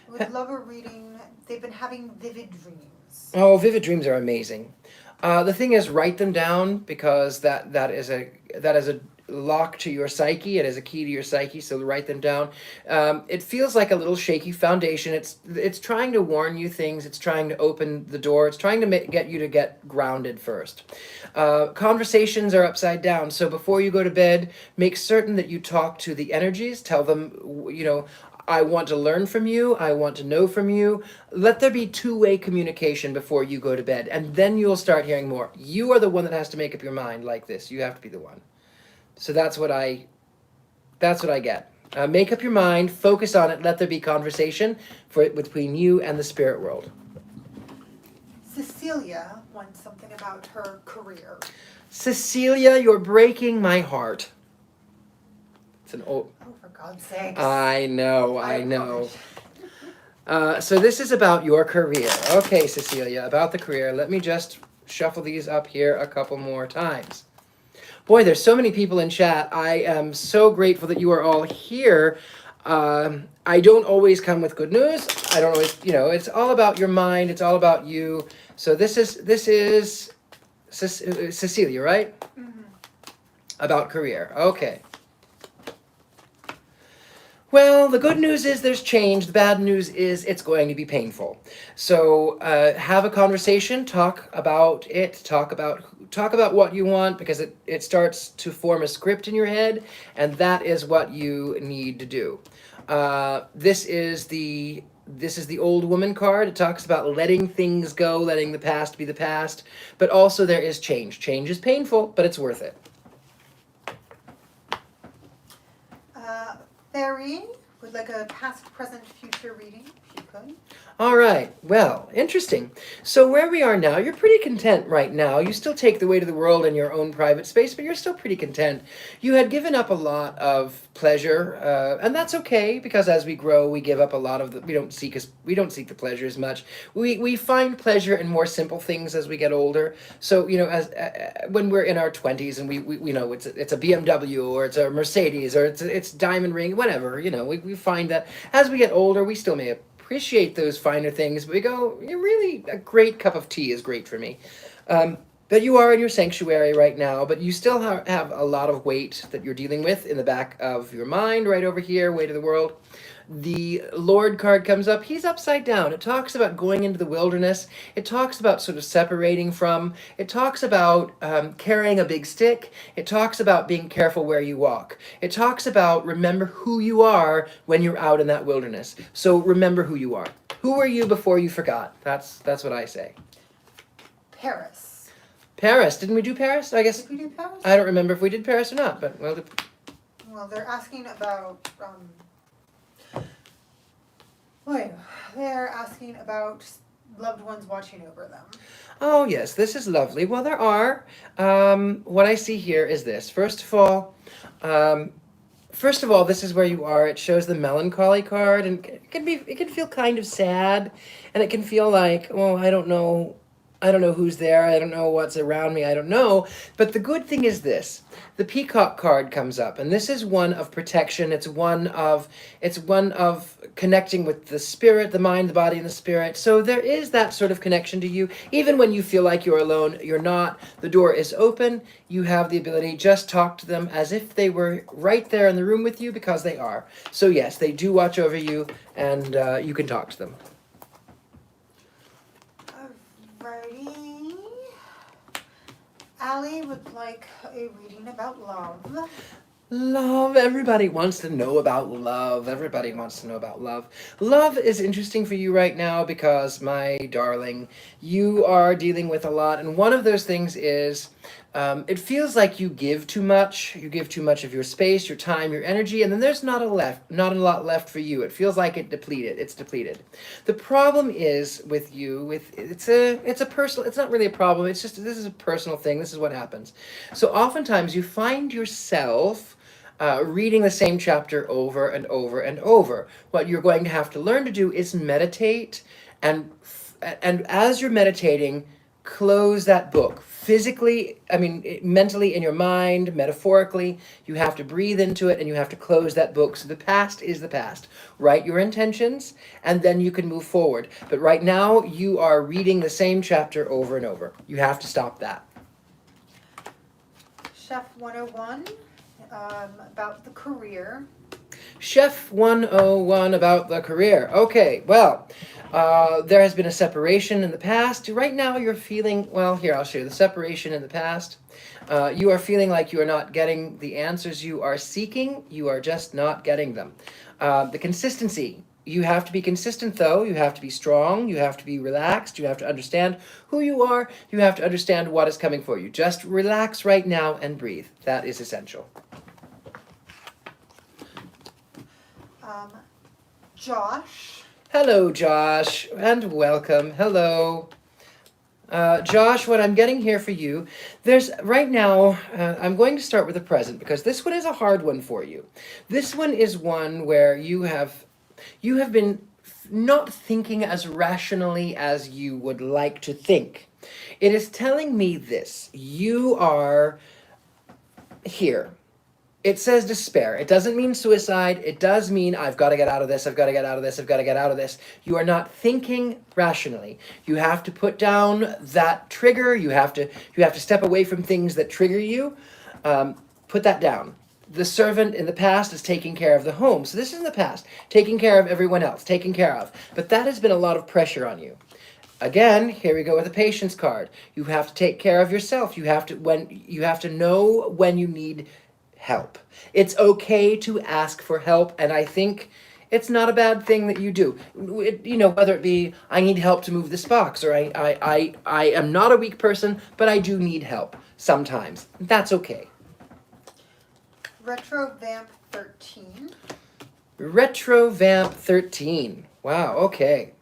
Would love a reading. They've been having vivid dreams. Oh, vivid dreams are amazing. The thing is, write them down because that is a lock to your psyche. It is a key to your psyche, so write them down. It feels like a little shaky foundation. It's trying to warn you things. It's trying to open the door. It's trying to get you to get grounded first. Conversations are upside down, so before you go to bed, make certain that you talk to the energies. Tell them, I want to learn from you. I want to know from you. Let there be two-way communication before you go to bed, and then you'll start hearing more. You are the one that has to make up your mind like this. You have to be the one. So that's what I get. Make up your mind, focus on it, let there be conversation between you and the spirit world. Cecilia wants something about her career. Cecilia, you're breaking my heart. It's an old... Oh, for God's sake. I know. So this is about your career. Okay, Cecilia, about the career. Let me just shuffle these up here a couple more times. Boy, there's so many people in chat. I am so grateful that you are all here. I don't always come with good news. I don't always, it's all about your mind. It's all about you. So this is Cecilia, right? Mm-hmm. About career. Okay. Well, the good news is there's change. The bad news is it's going to be painful. So have a conversation. Talk about it. Talk about what you want, because it starts to form a script in your head, and that is what you need to do. This is the old woman card. It talks about letting things go, letting the past be the past, but also there is change. Change is painful, but it's worth it. Barry would like a past, present, future reading, if you could. All right. Well, interesting. So where we are now, you're pretty content right now. You still take the weight of the world in your own private space, but you're still pretty content. You had given up a lot of pleasure, and that's okay, because as we grow, we give up a lot of we don't seek the pleasure as much. We find pleasure in more simple things as we get older. So as when we're in our 20s and we know it's a BMW or it's a Mercedes or it's diamond ring, whatever. We find that as we get older, we still may appreciate those finer things, but we go, really, a great cup of tea is great for me. But you are in your sanctuary right now, but you still have a lot of weight that you're dealing with in the back of your mind, right over here, weight of the world. The Lord card comes up. He's upside down. It talks about going into the wilderness. It talks about sort of separating from. It talks about carrying a big stick. It talks about being careful where you walk. It talks about remember who you are when you're out in that wilderness. So remember who you are. Who were you before you forgot? That's what I say. Paris. Paris. Didn't we do Paris? I guess. Did we do Paris? I don't remember if we did Paris or not, but well. Well, they're asking about. They're asking about loved ones watching over them. Oh, yes, this is lovely. Well, there are. What I see here is this. Um, First of all, this is where you are. It shows the melancholy card, and it can feel kind of sad, and it can feel like, oh, I don't know who's there, I don't know what's around me, I don't know. But the good thing is this: the peacock card comes up, and this is one of protection. It's one of connecting with the spirit, the mind, the body, and the spirit. So there is that sort of connection to you, even when you feel like you're alone. You're not. The door is open. You have the ability, just talk to them as if they were right there in the room with you, because they are. So yes, they do watch over you, and you can talk to them. Alrighty. Allie would like a reading about love. Love. Everybody wants to know about love. Everybody wants to know about love. Love is interesting for you right now because, my darling, you are dealing with a lot. And one of those things is it feels like you give too much. You give too much of your space, your time, your energy, and then there's not a lot left for you. It feels like it's depleted. The problem is with you, it's a personal, it's not really a problem. It's just, this is a personal thing. This is what happens. So oftentimes you find yourself reading the same chapter over and over and over. What you're going to have to learn to do is meditate, and as you're meditating, close that book. Physically, mentally in your mind, metaphorically, you have to breathe into it and you have to close that book. So the past is the past. Write your intentions and then you can move forward. But right now, you are reading the same chapter over and over. You have to stop that. Chef 101, about the career. Chef 101 about the career. Okay, well, there has been a separation in the past. Right now you're feeling, well, here, I'll show you the separation in the past. You are feeling like you are not getting the answers you are seeking. You are just not getting them. The consistency. You have to be consistent, though. You have to be strong. You have to be relaxed. You have to understand who you are. You have to understand what is coming for you. Just relax right now and breathe. That is essential. Josh. Hello, Josh, and welcome. Hello. Josh, what I'm getting here for you, there's right now, I'm going to start with the present because this one is a hard one for you. This one is one where you have been not thinking as rationally as you would like to think. It is telling me this: you are here. It says despair. It doesn't mean suicide. It does mean I've got to get out of this, I've got to get out of this, I've got to get out of this. You are not thinking rationally. You have to put down that trigger. You have to step away from things that trigger you. Put that down. The servant in the past is taking care of the home. So this is in the past. Taking care of everyone else. Taking care of. But that has been a lot of pressure on you. Again, here we go with the patience card. You have to take care of yourself. You have to know when you need help. It's okay to ask for help, and I think it's not a bad thing that you do. Whether it be, I need help to move this box, or I am not a weak person, but I do need help sometimes. That's okay. Retro Vamp 13. Retro Vamp 13. Wow, okay.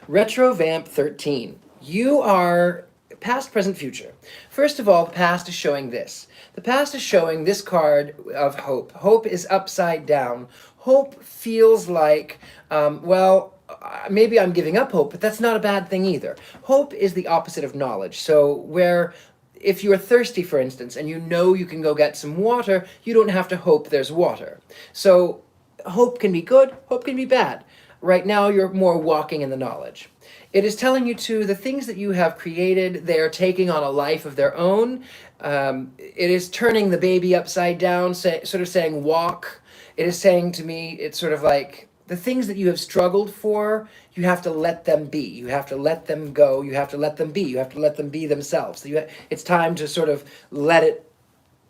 Retro Vamp 13. You are past, present, future. First of all, the past is showing this. The past is showing this card of hope. Hope is upside down. Hope feels like, maybe I'm giving up hope, but that's not a bad thing either. Hope is the opposite of knowledge. So where, if you are thirsty, for instance, and you know you can go get some water, you don't have to hope there's water. So hope can be good, hope can be bad. Right now, you're more walking in the knowledge. It is telling you, too, the things that you have created, they are taking on a life of their own. It is turning the baby upside down, sort of saying walk. It is saying to me, it's sort of like the things that you have struggled for, you have to let them be. You have to let them go. You have to let them be. You have to let them be themselves. It's time to sort of let it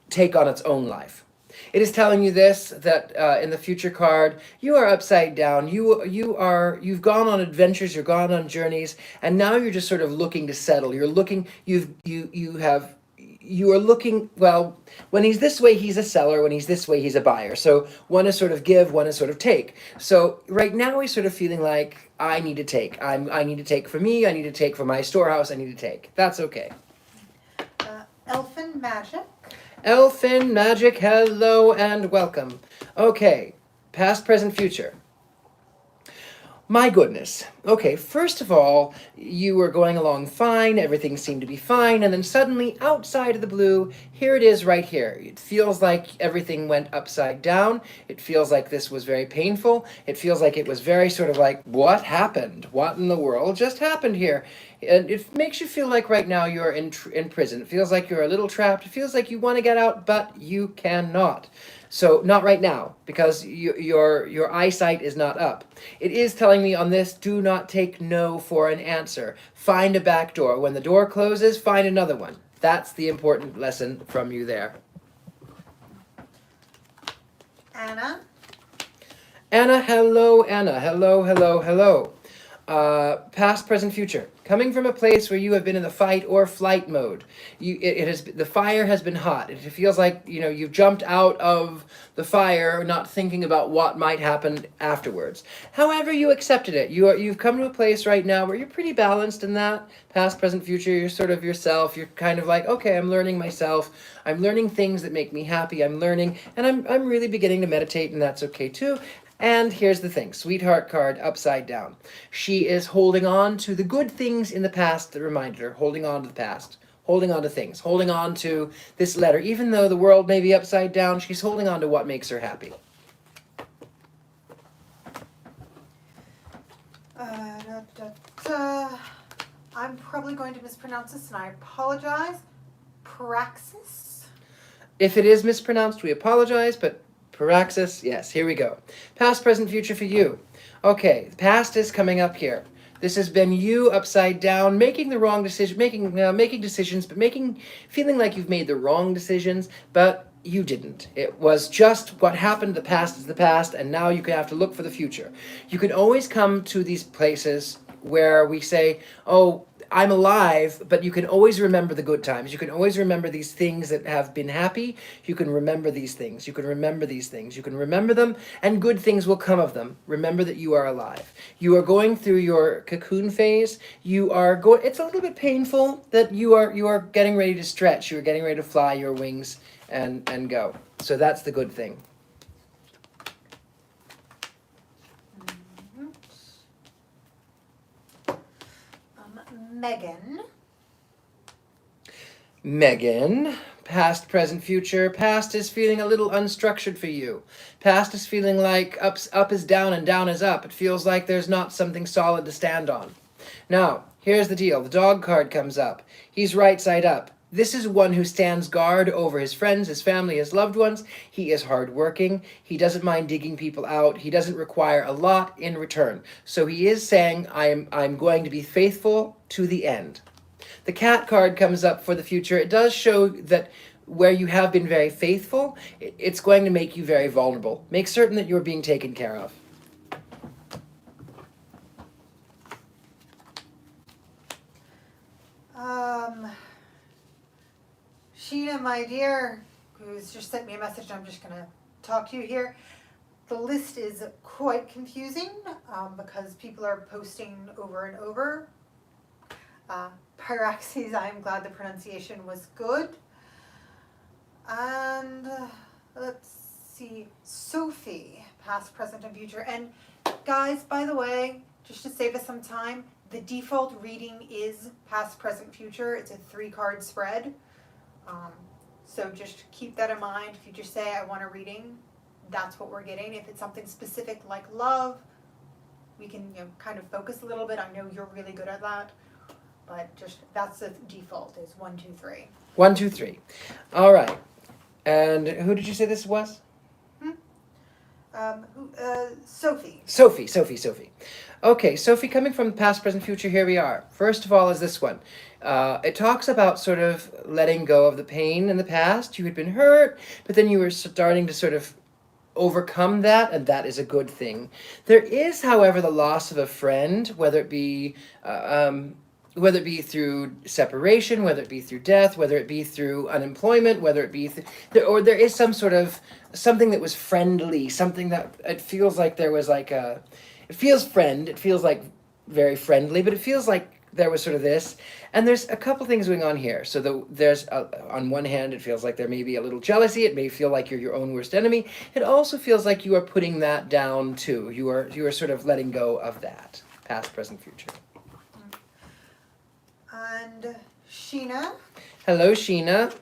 take on its own life. It is telling you this, that in the future card, you are upside down. You've gone on adventures, you've gone on journeys, and now you're just sort of looking to settle. You're looking, you you are looking, well, when he's this way, he's a seller. When he's this way, he's a buyer. So one is sort of give, one is sort of take. So right now he's sort of feeling like, I need to take. I need to take for me. I need to take for my storehouse. I need to take. That's okay. Elfin magic. Elfin magic, hello and welcome. Okay, past, present, future. My goodness. Okay, first of all, you were going along fine, everything seemed to be fine, and then suddenly, outside of the blue, here it is right here. It feels like everything went upside down. It feels like this was very painful. It feels like it was very sort of like, what happened? What in the world just happened here? And it makes you feel like right now you're in prison. It feels like you're a little trapped. It feels like you want to get out, but you cannot. So not right now, because your eyesight is not up. It is telling me on this, do not take no for an answer. Find a back door. When the door closes, find another one. That's the important lesson from you there. Anna. Anna, hello, Anna. Hello, hello, hello. Past, present, future. Coming from a place where you have been in the fight or flight mode. The fire has been hot. It feels like, you've jumped out of the fire, not thinking about what might happen afterwards. However, you accepted it. You've come to a place right now where you're pretty balanced in that. Past, present, future, you're sort of yourself. You're kind of like, okay, I'm learning myself. I'm learning things that make me happy. I'm learning, and I'm really beginning to meditate, and that's okay too. And here's the thing, sweetheart card upside down. She is holding on to the good things in the past that reminded her, holding on to the past, holding on to things, holding on to this letter. Even though the world may be upside down, she's holding on to what makes her happy. I'm probably going to mispronounce this, and I apologize. Praxis? If it is mispronounced, we apologize, but Praxis, yes, here we go. Past, present, future for you. Okay, the past is coming up here. This has been you upside down, making the wrong decision, making decisions, but feeling like you've made the wrong decisions, but you didn't. It was just what happened. The past is the past, and now you have to look for the future. You can always come to these places where we say, oh, I'm alive, but you can always remember the good times. You can always remember these things that have been happy. You can remember these things. You can remember these things. You can remember them, and good things will come of them. Remember that you are alive. You are going through your cocoon phase. It's a little bit painful that you are getting ready to stretch. You are getting ready to fly your wings and go. So that's the good thing. Meagan, past, present, future. Past is feeling a little unstructured for you. Past is feeling like up is down and down is up. It feels like there's not something solid to stand on. Now, here's the deal. The dog card comes up. He's right side up. This is one who stands guard over his friends, his family, his loved ones. He is hardworking. He doesn't mind digging people out. He doesn't require a lot in return. So he is saying, I'm going to be faithful to the end. The cat card comes up for the future. It does show that where you have been very faithful, it's going to make you very vulnerable. Make certain that you're being taken care of. Sheena, my dear, who's just sent me a message, I'm just going to talk to you here. The list is quite confusing because people are posting over and over. Praxis, I'm glad the pronunciation was good. And let's see, Sophy, past, present, and future. And guys, by the way, just to save us some time, the default reading is past, present, future. It's a 3-card spread. So just keep that in mind. If you just say, I want a reading, that's what we're getting. If it's something specific like love, we can kind of focus a little bit. I know you're really good at that. But just that's the default is 1, 2, 3. 1, 2, 3. All right. And who did you say this was? Sophie. Sophie. Okay, Sophie, coming from past, present, future, here we are. First of all is this one. It talks about sort of letting go of the pain in the past. You had been hurt, but then you were starting to sort of overcome that, and that is a good thing. There is, however, the loss of a friend, whether it be whether it be through separation, whether it be through death, whether it be through unemployment, whether it be or there is some sort of something that was friendly, something that it feels like there was like a, it feels like very friendly, but it feels like there was sort of this, and there's a couple things going on here. So there's on one hand, it feels like there may be a little jealousy. It may feel like you're your own worst enemy. It also feels like you are putting that down too. You are sort of letting go of that, past, present, future. And Sheena. Hello, Sheena.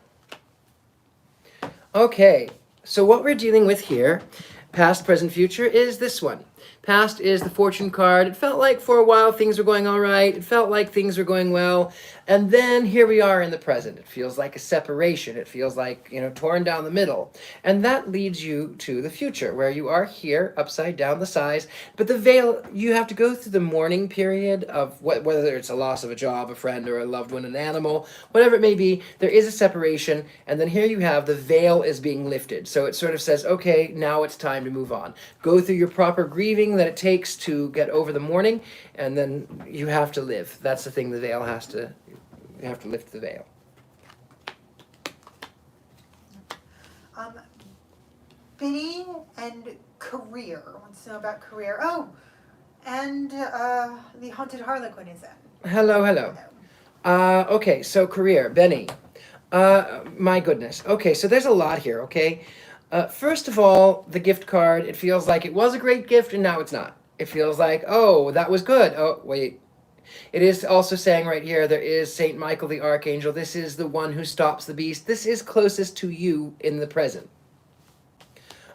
Okay, so what we're dealing with here, past, present, future, is this one. Past is the fortune card. It felt like for a while things were going all right. It felt like things were going well. And then here we are in the present. It feels like a separation. It feels like, torn down the middle. And that leads you to the future, where you are here, upside down the size. But the veil, you have to go through the mourning period of whether it's a loss of a job, a friend, or a loved one, an animal, whatever it may be. There is a separation. And then here you have the veil is being lifted. So it sort of says, okay, now it's time to move on. Go through your proper grieving that it takes to get over the mourning, and then you have to live. That's the thing the veil has to, you have to lift the veil. Benny and career. Wants to know about career. Oh, and the Haunted Harlequin is in. Hello. Okay, so career, Benny. My goodness. Okay, so there's a lot here, okay? First of all, the gift card, it feels like it was a great gift and now it's not. It feels like, oh, that was good. Oh, wait. It is also saying right here, there is Saint Michael the Archangel. This is the one who stops the beast. This is closest to you in the present.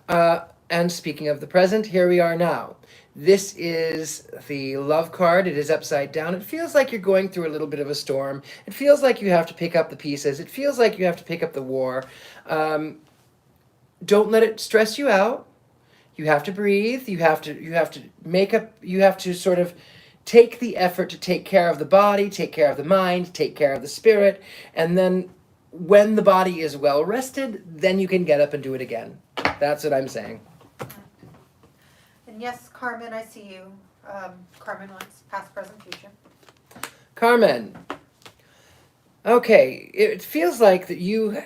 And speaking of the present, here we are now. This is the love card. It is upside down. It feels like you're going through a little bit of a storm. It feels like you have to pick up the pieces. It feels like you have to pick up the war. Don't let it stress you out. You have to breathe. You have to sort of take the effort to take care of the body, take care of the mind, take care of the spirit, and then when the body is well rested, then you can get up and do it again. That's what I'm saying. And yes, Carmen, I see you. Carmen wants past, present, future. Carmen. Okay, it feels like that you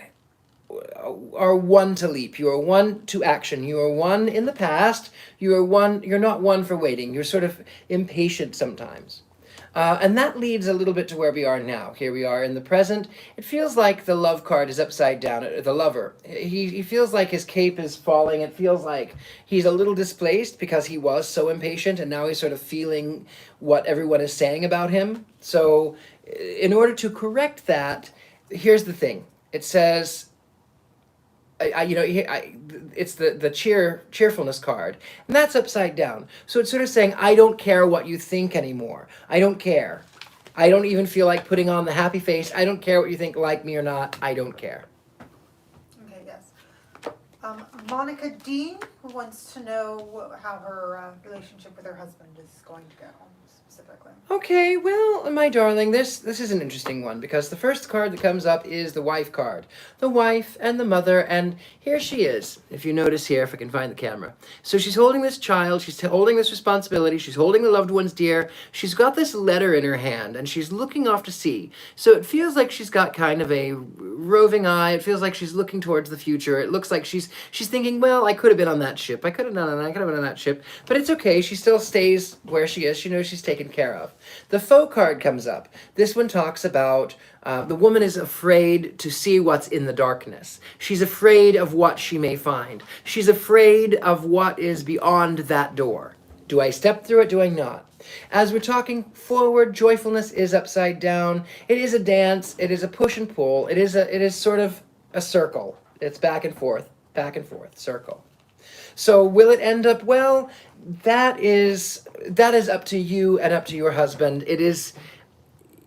are one to leap. You are one to action. You are one in the past. You're not one for waiting. You're sort of impatient sometimes. And that leads a little bit to where we are now. Here we are in the present. It feels like the love card is upside down. The lover. He feels like his cape is falling. It feels like he's a little displaced because he was so impatient and now he's sort of feeling what everyone is saying about him. So in order to correct that, here's the thing. It says, it's the cheerfulness card, and that's upside down. So it's sort of saying, I don't care what you think anymore. I don't care. I don't even feel like putting on the happy face. I don't care what you think, like me or not. I don't care. Okay, yes. Monica Dee wants to know how her relationship with her husband is going to go, specifically. Okay, well, my darling, this is an interesting one because the first card that comes up is the wife card. The wife and the mother, and here she is, if you notice here, if I can find the camera. So she's holding this child, she's holding this responsibility, she's holding the loved ones dear, she's got this letter in her hand, and she's looking off to sea. So it feels like she's got kind of a roving eye, it feels like she's looking towards the future, it looks like she's thinking, well, I could have been on that ship, I could have been on that ship, but it's okay, she still stays where she is, she knows she's taken care of. The faux card comes up. This one talks about the woman is afraid to see what's in the darkness. She's afraid of what she may find. She's afraid of what is beyond that door. Do I step through it? Do I not? As we're talking forward, joyfulness is upside down. It is a dance. It is a push and pull. It is sort of a circle. It's back and forth, circle. So will it end up well? That is up to you and up to your husband. It is,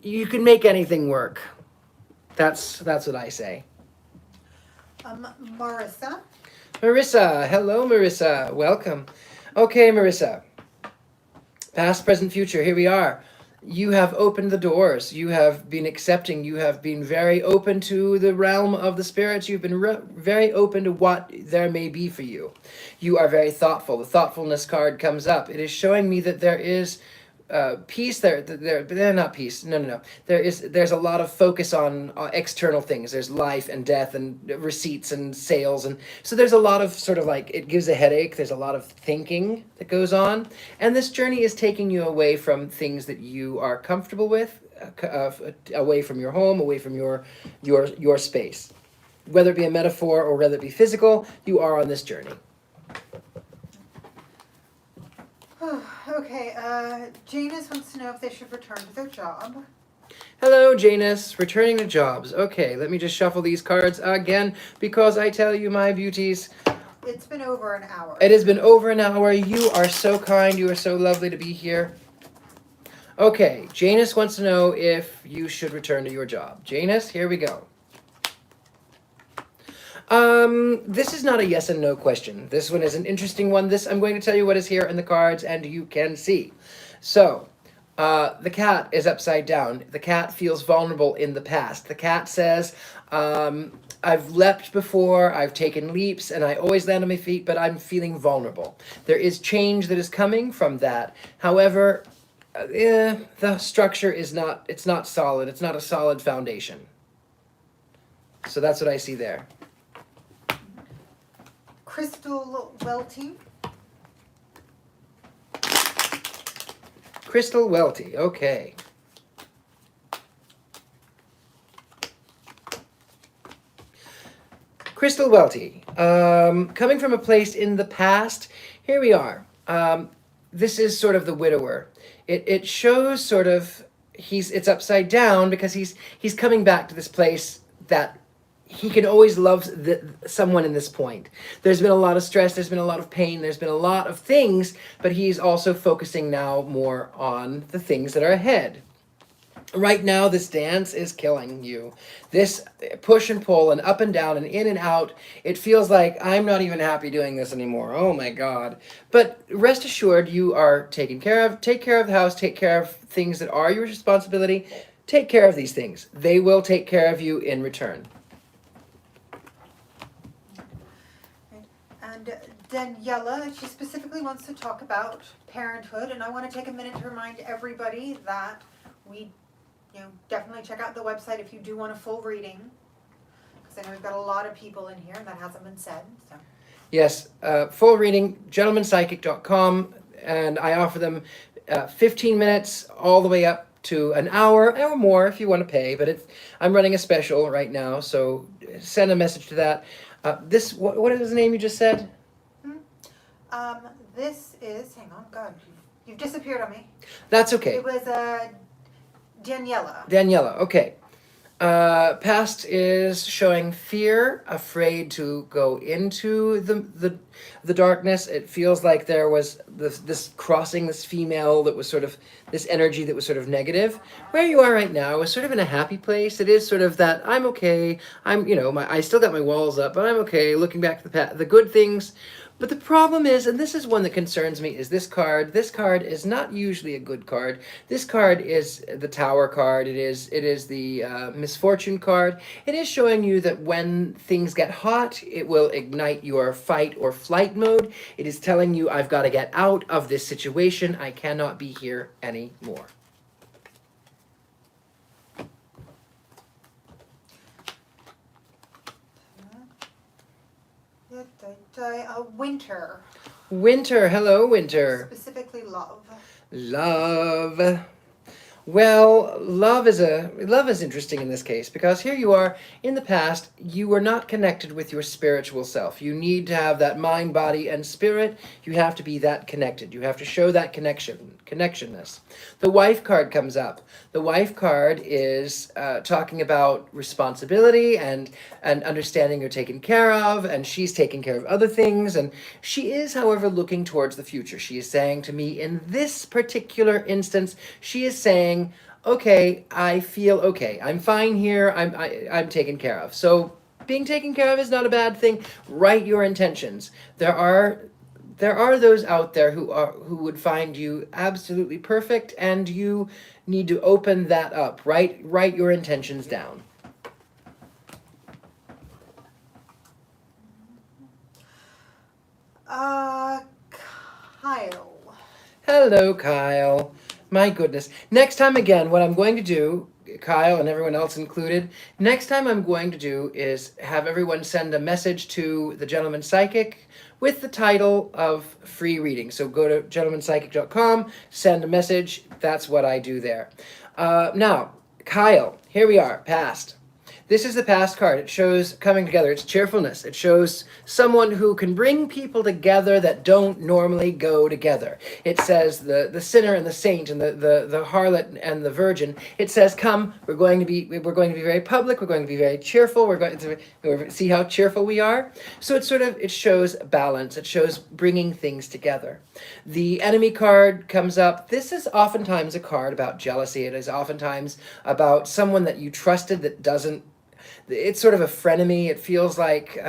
you can make anything work. That's what I say. Marissa. Marissa, hello Marissa, welcome. Okay, Marissa. Past, present, future, here we are. You have opened the doors. You have been accepting. You have been very open to the realm of the spirits. You've been very open to what there may be for you. You are very thoughtful. The thoughtfulness card comes up. It is showing me that there is peace. They're not peace. No. There's a lot of focus on external things. There's life and death and receipts and sales, and so there's a lot of sort of like it gives a headache. There's a lot of thinking that goes on, and this journey is taking you away from things that you are comfortable with, away from your home, away from your space. Whether it be a metaphor or whether it be physical, you are on this journey. Okay, Janus wants to know if they should return to their job. Hello, Janus. Returning to jobs. Okay, let me just shuffle these cards again because I tell you, my beauties. It's been over an hour. It has been over an hour. You are so kind. You are so lovely to be here. Okay, Janus wants to know if you should return to your job. Janus, here we go. This is not a yes and no question. This one is an interesting one. I'm going to tell you what is here in the cards, and you can see. So, the cat is upside down. The cat feels vulnerable in the past. The cat says, I've leapt before, I've taken leaps, and I always land on my feet, but I'm feeling vulnerable. There is change that is coming from that. However, the structure is it's not solid. It's not a solid foundation. So that's what I see there. Crystal Welty. Crystal Welty, okay. Crystal Welty, coming from a place in the past, here we are. This is sort of the widower. It shows sort of, it's upside down because he's coming back to this place that he can always love someone in this point. There's been a lot of stress, there's been a lot of pain, there's been a lot of things, but he's also focusing now more on the things that are ahead. Right now, this dance is killing you. This push and pull and up and down and in and out, it feels like I'm not even happy doing this anymore. Oh my God. But rest assured, you are taken care of. Take care of the house, take care of things that are your responsibility. Take care of these things. They will take care of you in return. And Daniella, she specifically wants to talk about parenthood, and I want to take a minute to remind everybody that we, definitely check out the website if you do want a full reading, because I know we've got a lot of people in here, and that hasn't been said. So. Yes, full reading, gentlemanpsychic.com, and I offer them 15 minutes all the way up to an hour or more if you want to pay, but I'm running a special right now, so send a message to that. What is the name you just said? This is, hang on, God, you've disappeared on me. That's okay. It was Daniella. Daniella, okay. Past is showing fear, afraid to go into the darkness. It feels like there was this crossing, this female that was sort of, this energy that was sort of negative. Where you are right now is sort of in a happy place. It is sort of that, I'm okay. I still got my walls up, but I'm okay. Looking back to the good things. But the problem is, and this is one that concerns me, is this card. This card is not usually a good card. This card is the Tower card. It is the Misfortune card. It is showing you that when things get hot, it will ignite your fight or flight mode. It is telling you, I've got to get out of this situation. I cannot be here anymore. Winter. Winter, hello, Winter. Specifically love. Love. Well, love is interesting in this case because here you are in the past, you were not connected with your spiritual self. You need to have that mind, body, and spirit. You have to be that connected. You have to show that connectionness. The wife card comes up. The wife card is talking about responsibility and understanding you're taken care of, and she's taking care of other things. And she is, however, looking towards the future. She is saying to me in this particular instance, she is saying, okay, I feel okay. I'm fine here. I'm taken care of. So being taken care of is not a bad thing. Write your intentions. There are those out there who would find you absolutely perfect, and you need to open that up. Write your intentions down. Kyle. Hello, Kyle. My goodness. Next time, again, what I'm going to do, Kyle and everyone else included, next time I'm going to do is have everyone send a message to the Gentleman Psychic with the title of free reading. So go to gentlemanpsychic.com, send a message. That's what I do there. Now, Kyle, here we are, past. This is the past card. It shows coming together. It's cheerfulness. It shows someone who can bring people together that don't normally go together. It says the sinner and the saint and the harlot and the virgin. It says, come, we're going to be very public. We're going to be very cheerful. We're going to see how cheerful we are. So it shows balance. It shows bringing things together. The enemy card comes up. This is oftentimes a card about jealousy. It is oftentimes about someone that you trusted that doesn't. It's sort of a frenemy. It feels like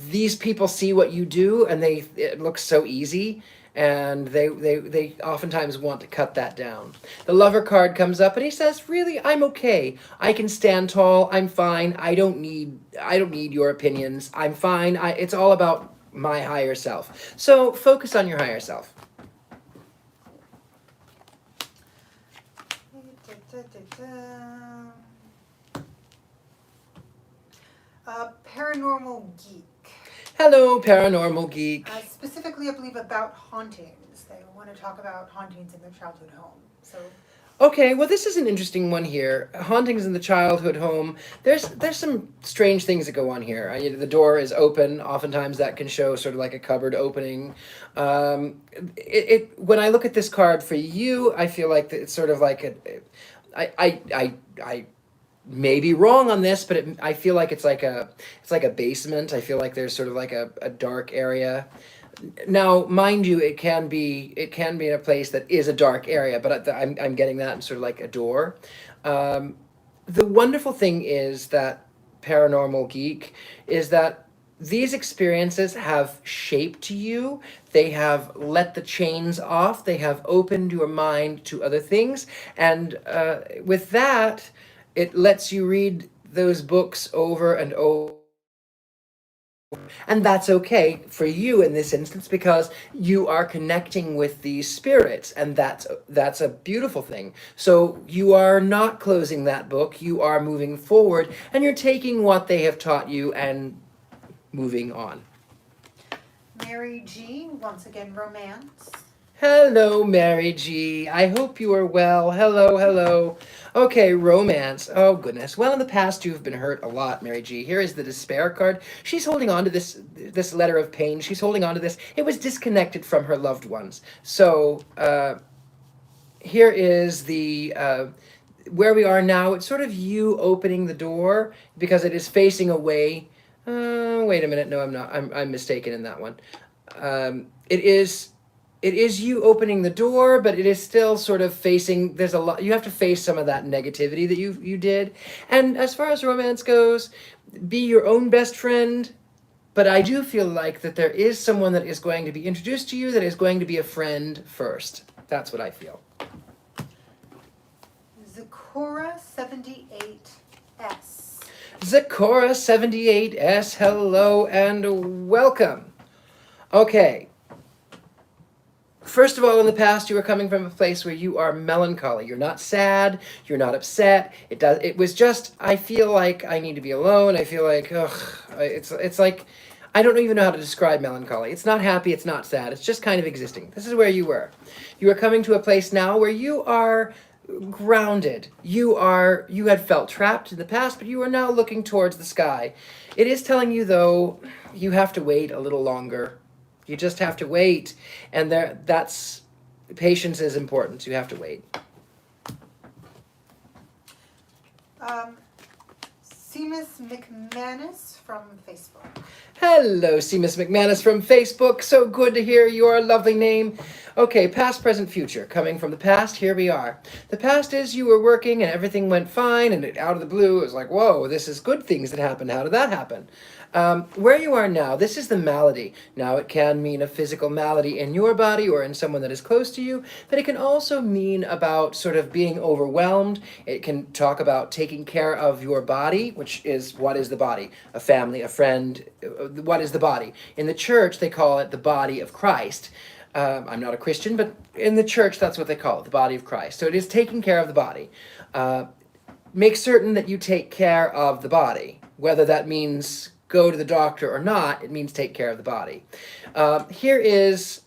these people see what you do and it looks so easy, and they oftentimes want to cut that down. The lover card comes up and he says, really, I'm okay. I can stand tall. I'm fine. I don't need your opinions. I'm fine. It's all about my higher self. So focus on your higher self. Paranormal Geek. Hello, Paranormal Geek. Specifically, I believe, about hauntings. They want to talk about hauntings in their childhood home. So. Okay, well, this is an interesting one here. Hauntings in the childhood home. There's some strange things that go on here. The door is open. Oftentimes, that can show sort of like a cupboard opening. When I look at this card for you, I feel like it's sort of like I may be wrong on this, but I feel like it's like a basement. I feel like there's sort of like a dark area. Now, mind you, it can be in a place that is a dark area, but I'm getting that in sort of like a door. The wonderful thing is that Paranormal Geek is that these experiences have shaped you. They have let the chains off. They have opened your mind to other things, and with that, it lets you read those books over and over. And that's okay for you in this instance because you are connecting with these spirits, and that's a beautiful thing. So you are not closing that book. You are moving forward, and you're taking what they have taught you and moving on. Mary G, once again, romance. Hello, Mary G. I hope you are well. Hello, hello. Okay, romance. Oh, goodness. Well, in the past, you've been hurt a lot, Mary G. Here is the despair card. She's holding on to this letter of pain. She's holding on to this. It was disconnected from her loved ones. So, here is the... where we are now. It's sort of you opening the door because it is facing away. Wait a minute. No, I'm not. I'm mistaken in that one. It is you opening the door, but it is still sort of facing, there's a lot, you have to face some of that negativity that you did. And as far as romance goes, be your own best friend, but I do feel like that there is someone that is going to be introduced to you that is going to be a friend first. That's what I feel. Zecora 78S. Zecora 78S, hello and welcome. Okay. First of all, in the past, you were coming from a place where you are melancholy. You're not sad. You're not upset. It was just, I feel like I need to be alone. I feel like, it's like, I don't even know how to describe melancholy. It's not happy. It's not sad. It's just kind of existing. This is where you were. You are coming to a place now where you are grounded. You had felt trapped in the past, but you are now looking towards the sky. It is telling you, though, you have to wait a little longer. You just have to wait, and that's patience is important. You have to wait. Seamus McManus from Facebook. Hello, Seamus McManus from Facebook. So good to hear your lovely name. Okay, past, present, future. Coming from the past, here we are. The past is you were working and everything went fine, and out of the blue, it was like, whoa, this is good things that happened. How did that happen? Where you are now, this is the malady. Now, it can mean a physical malady in your body or in someone that is close to you, but it can also mean about sort of being overwhelmed. It can talk about taking care of your body, which is, what is the body? A family, a friend. What is the body? In the church, they call it the body of Christ. I'm not a Christian, but in the church, that's what they call it, the body of Christ. So it is taking care of the body. Make certain that you take care of the body. Whether that means go to the doctor or not, it means take care of the body. Here is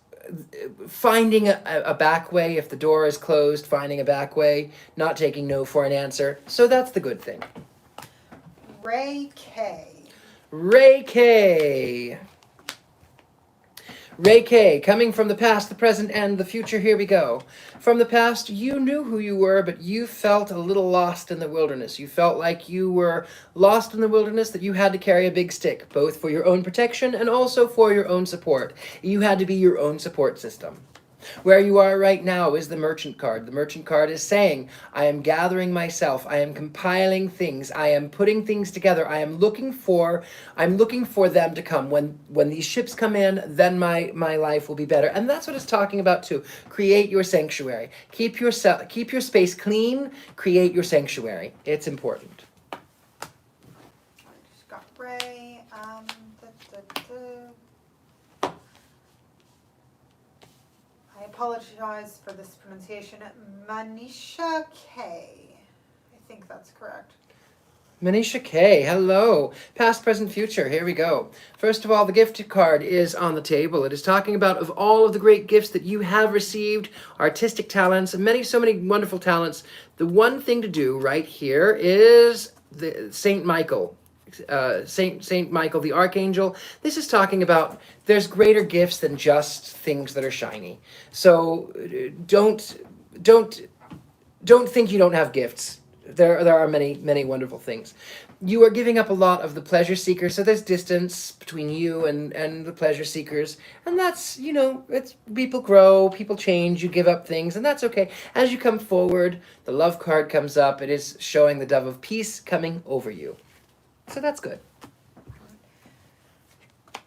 finding a back way. If the door is closed, finding a back way, not taking no for an answer. So that's the good thing. Ray K. Ray K. Ray K, coming from the past, the present, and the future, here we go. From the past, you knew who you were, but you felt a little lost in the wilderness. You felt like you were lost in the wilderness, that you had to carry a big stick, both for your own protection and also for your own support. You had to be your own support system. Where you are right now is the merchant card. The merchant card is saying, I am gathering myself. I am compiling things. I am putting things together. I'm looking for them to come. When these ships come in, then my life will be better. And that's what it's talking about too. Create your sanctuary. Keep your space clean. Create your sanctuary. It's important. I just got Ray. I apologize for this pronunciation. Monisha Que. I think that's correct. Monisha Que, hello. Past, present, future. Here we go. First of all, the gift card is on the table. It is talking about of all of the great gifts that you have received, artistic talents, and so many wonderful talents. The one thing to do right here is the Saint Michael. Saint Michael, the Archangel. This is talking about there's greater gifts than just things that are shiny. So don't think you don't have gifts. There are many wonderful things. You are giving up a lot of the pleasure seekers, so there's distance between you and the pleasure seekers, and that's, it's people grow, people change, you give up things, and that's okay. As you come forward, the love card comes up. It is showing the dove of peace coming over you. So that's good.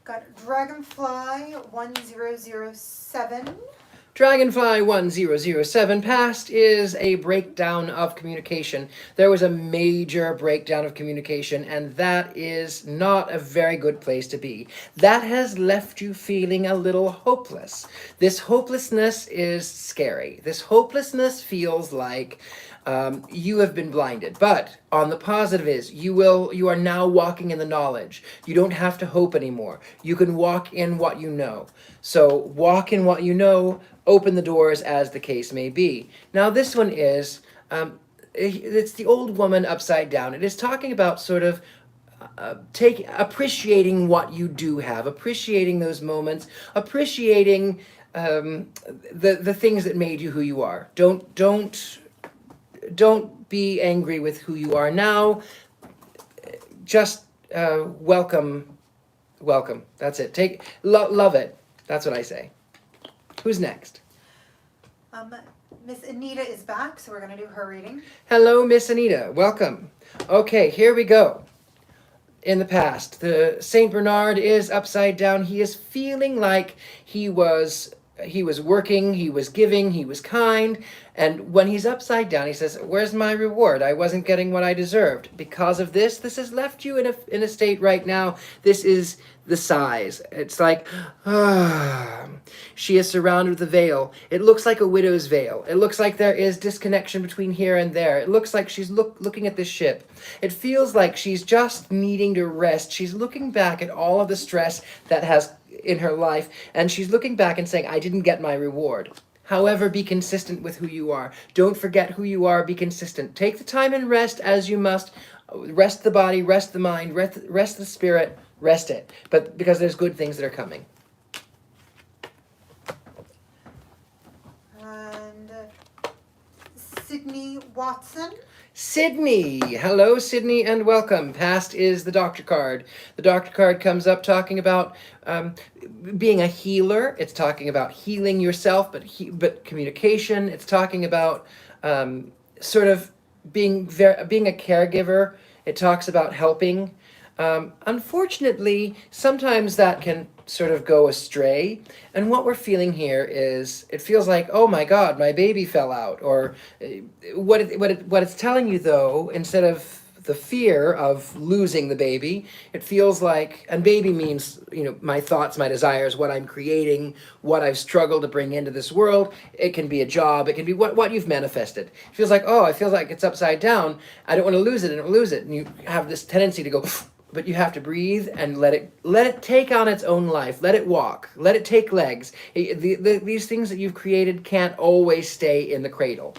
Got Dragonfly 1007. Dragonfly 1007, past is a breakdown of communication. There was a major breakdown of communication, and that is not a very good place to be. That has left you feeling a little hopeless. This hopelessness is scary. This hopelessness feels like you have been blinded. But on the positive is you are now walking in the knowledge. You don't have to hope anymore. You can walk in what you know. So walk in what you know, open the doors as the case may be. Now this one is, it's the old woman upside down. It is talking about sort of appreciating what you do have, appreciating those moments, appreciating the things that made you who you are. Don't be angry with who you are now. Just welcome. That's it. Love it. That's what I say. Who's next? Miss Anita is back, so we're going to do her reading. Hello, Miss Anita. Welcome. Okay, here we go. In the past, the Saint Bernard is upside down. He is feeling like he was working, he was giving, he was kind, and when he's upside down, he says, where's my reward? I wasn't getting what I deserved. Because of this has left you in a state right now. This is the sighs. It's like, she is surrounded with a veil. It looks like a widow's veil. It looks like there is disconnection between here and there. It looks like she's looking at this ship. It feels like she's just needing to rest. She's looking back at all of the stress that has in her life, and she's looking back and saying, I didn't get my reward. However, be consistent with who you are. Don't forget who you are. Be consistent. Take the time and rest as you must. Rest the body, rest the mind, rest the spirit, rest it. But because there's good things that are coming. And Sydney Watson. Sydney. Hello, Sydney, and welcome. Past is the doctor card. The doctor card comes up talking about being a healer. It's talking about healing yourself, but communication. It's talking about sort of being a caregiver. It talks about helping. Unfortunately, sometimes that can sort of go astray. And what we're feeling here is, it feels like, oh my God, my baby fell out. Or what it's telling you though, instead of the fear of losing the baby. It feels like, and baby means, my thoughts, my desires, what I'm creating, what I've struggled to bring into this world. It can be a job. It can be what you've manifested. It feels like, oh, I feel like it's upside down. I don't want to lose it. I don't lose it. And you have this tendency to go, but you have to breathe and let it take on its own life. Let it walk. Let it take legs. These things that you've created can't always stay in the cradle.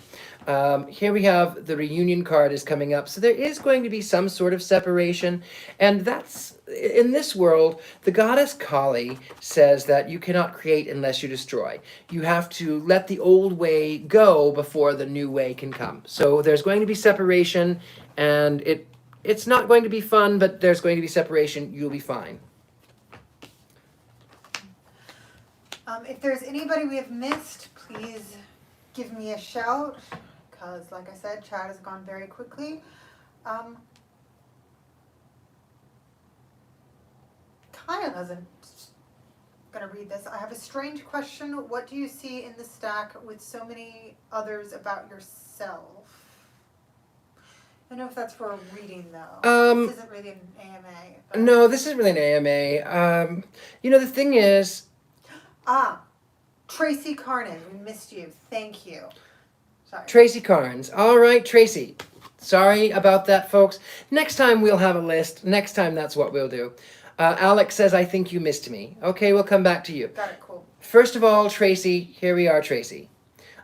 Here we have the reunion card is coming up. So there is going to be some sort of separation. And that's, in this world, the goddess Kali says that you cannot create unless you destroy. You have to let the old way go before the new way can come. So there's going to be separation, and it's not going to be fun, but there's going to be separation. You'll be fine. If there's anybody we have missed, please give me a shout, because like I said, chat has gone very quickly. Kyle isn't going to read this. I have a strange question. What do you see in the stack with so many others about yourself? I don't know if that's for a reading, though. This isn't really an AMA. But... No, this isn't really an AMA. The thing is... Tracy Carnan, we missed you. Thank you. Sorry. Tracy Carnes. All right, Tracy. Sorry about that, folks. Next time we'll have a list. Next time that's what we'll do. Alex says, I think you missed me. Okay, we'll come back to you. Got it, cool. First of all, Tracy, here we are, Tracy.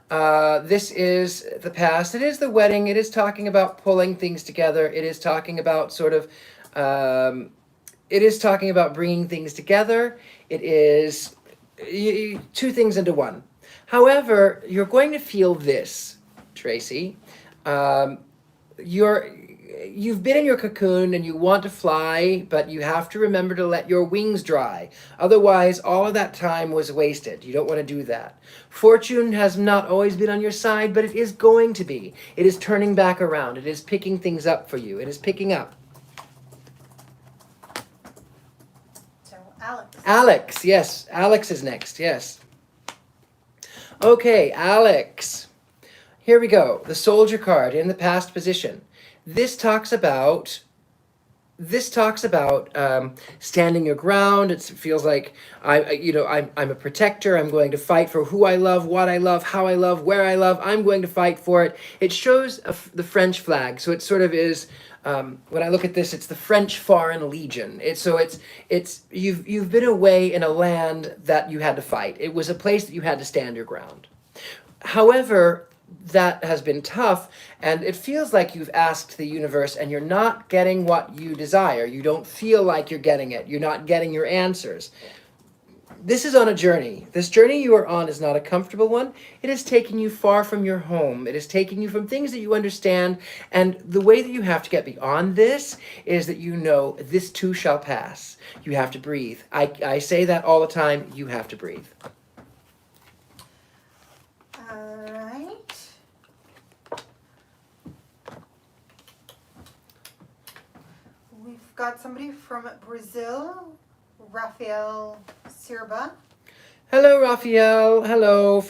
This is the past. It is the wedding. It is talking about pulling things together. It is talking about it is talking about bringing things together. It is two things into one. However, you're going to feel this, Tracy. You've been in your cocoon and you want to fly, but you have to remember to let your wings dry. Otherwise, all of that time was wasted. You don't want to do that. Fortune has not always been on your side, but it is going to be. It is turning back around. It is picking things up for you. It is picking up. So, Alex. Alex, yes. Alex is next, yes. Okay, Alex. Here we go. The soldier card in the past position. This talks about standing your ground. It feels like I'm a protector. I'm going to fight for who I love, what I love, how I love, where I love. I'm going to fight for it. It shows the French flag, so it sort of is. When I look at this, it's the French Foreign Legion. You've been away in a land that you had to fight. It was a place that you had to stand your ground. However, that has been tough, and it feels like you've asked the universe and you're not getting what you desire. You don't feel like you're getting it. You're not getting your answers. This is on a journey. This journey you are on is not a comfortable one. It is taking you far from your home. It is taking you from things that you understand, and the way that you have to get beyond this is that you know this too shall pass. You have to breathe. I say that all the time. You have to breathe. Got somebody from Brazil, Rafael Sirba. Hello, Rafael. Hello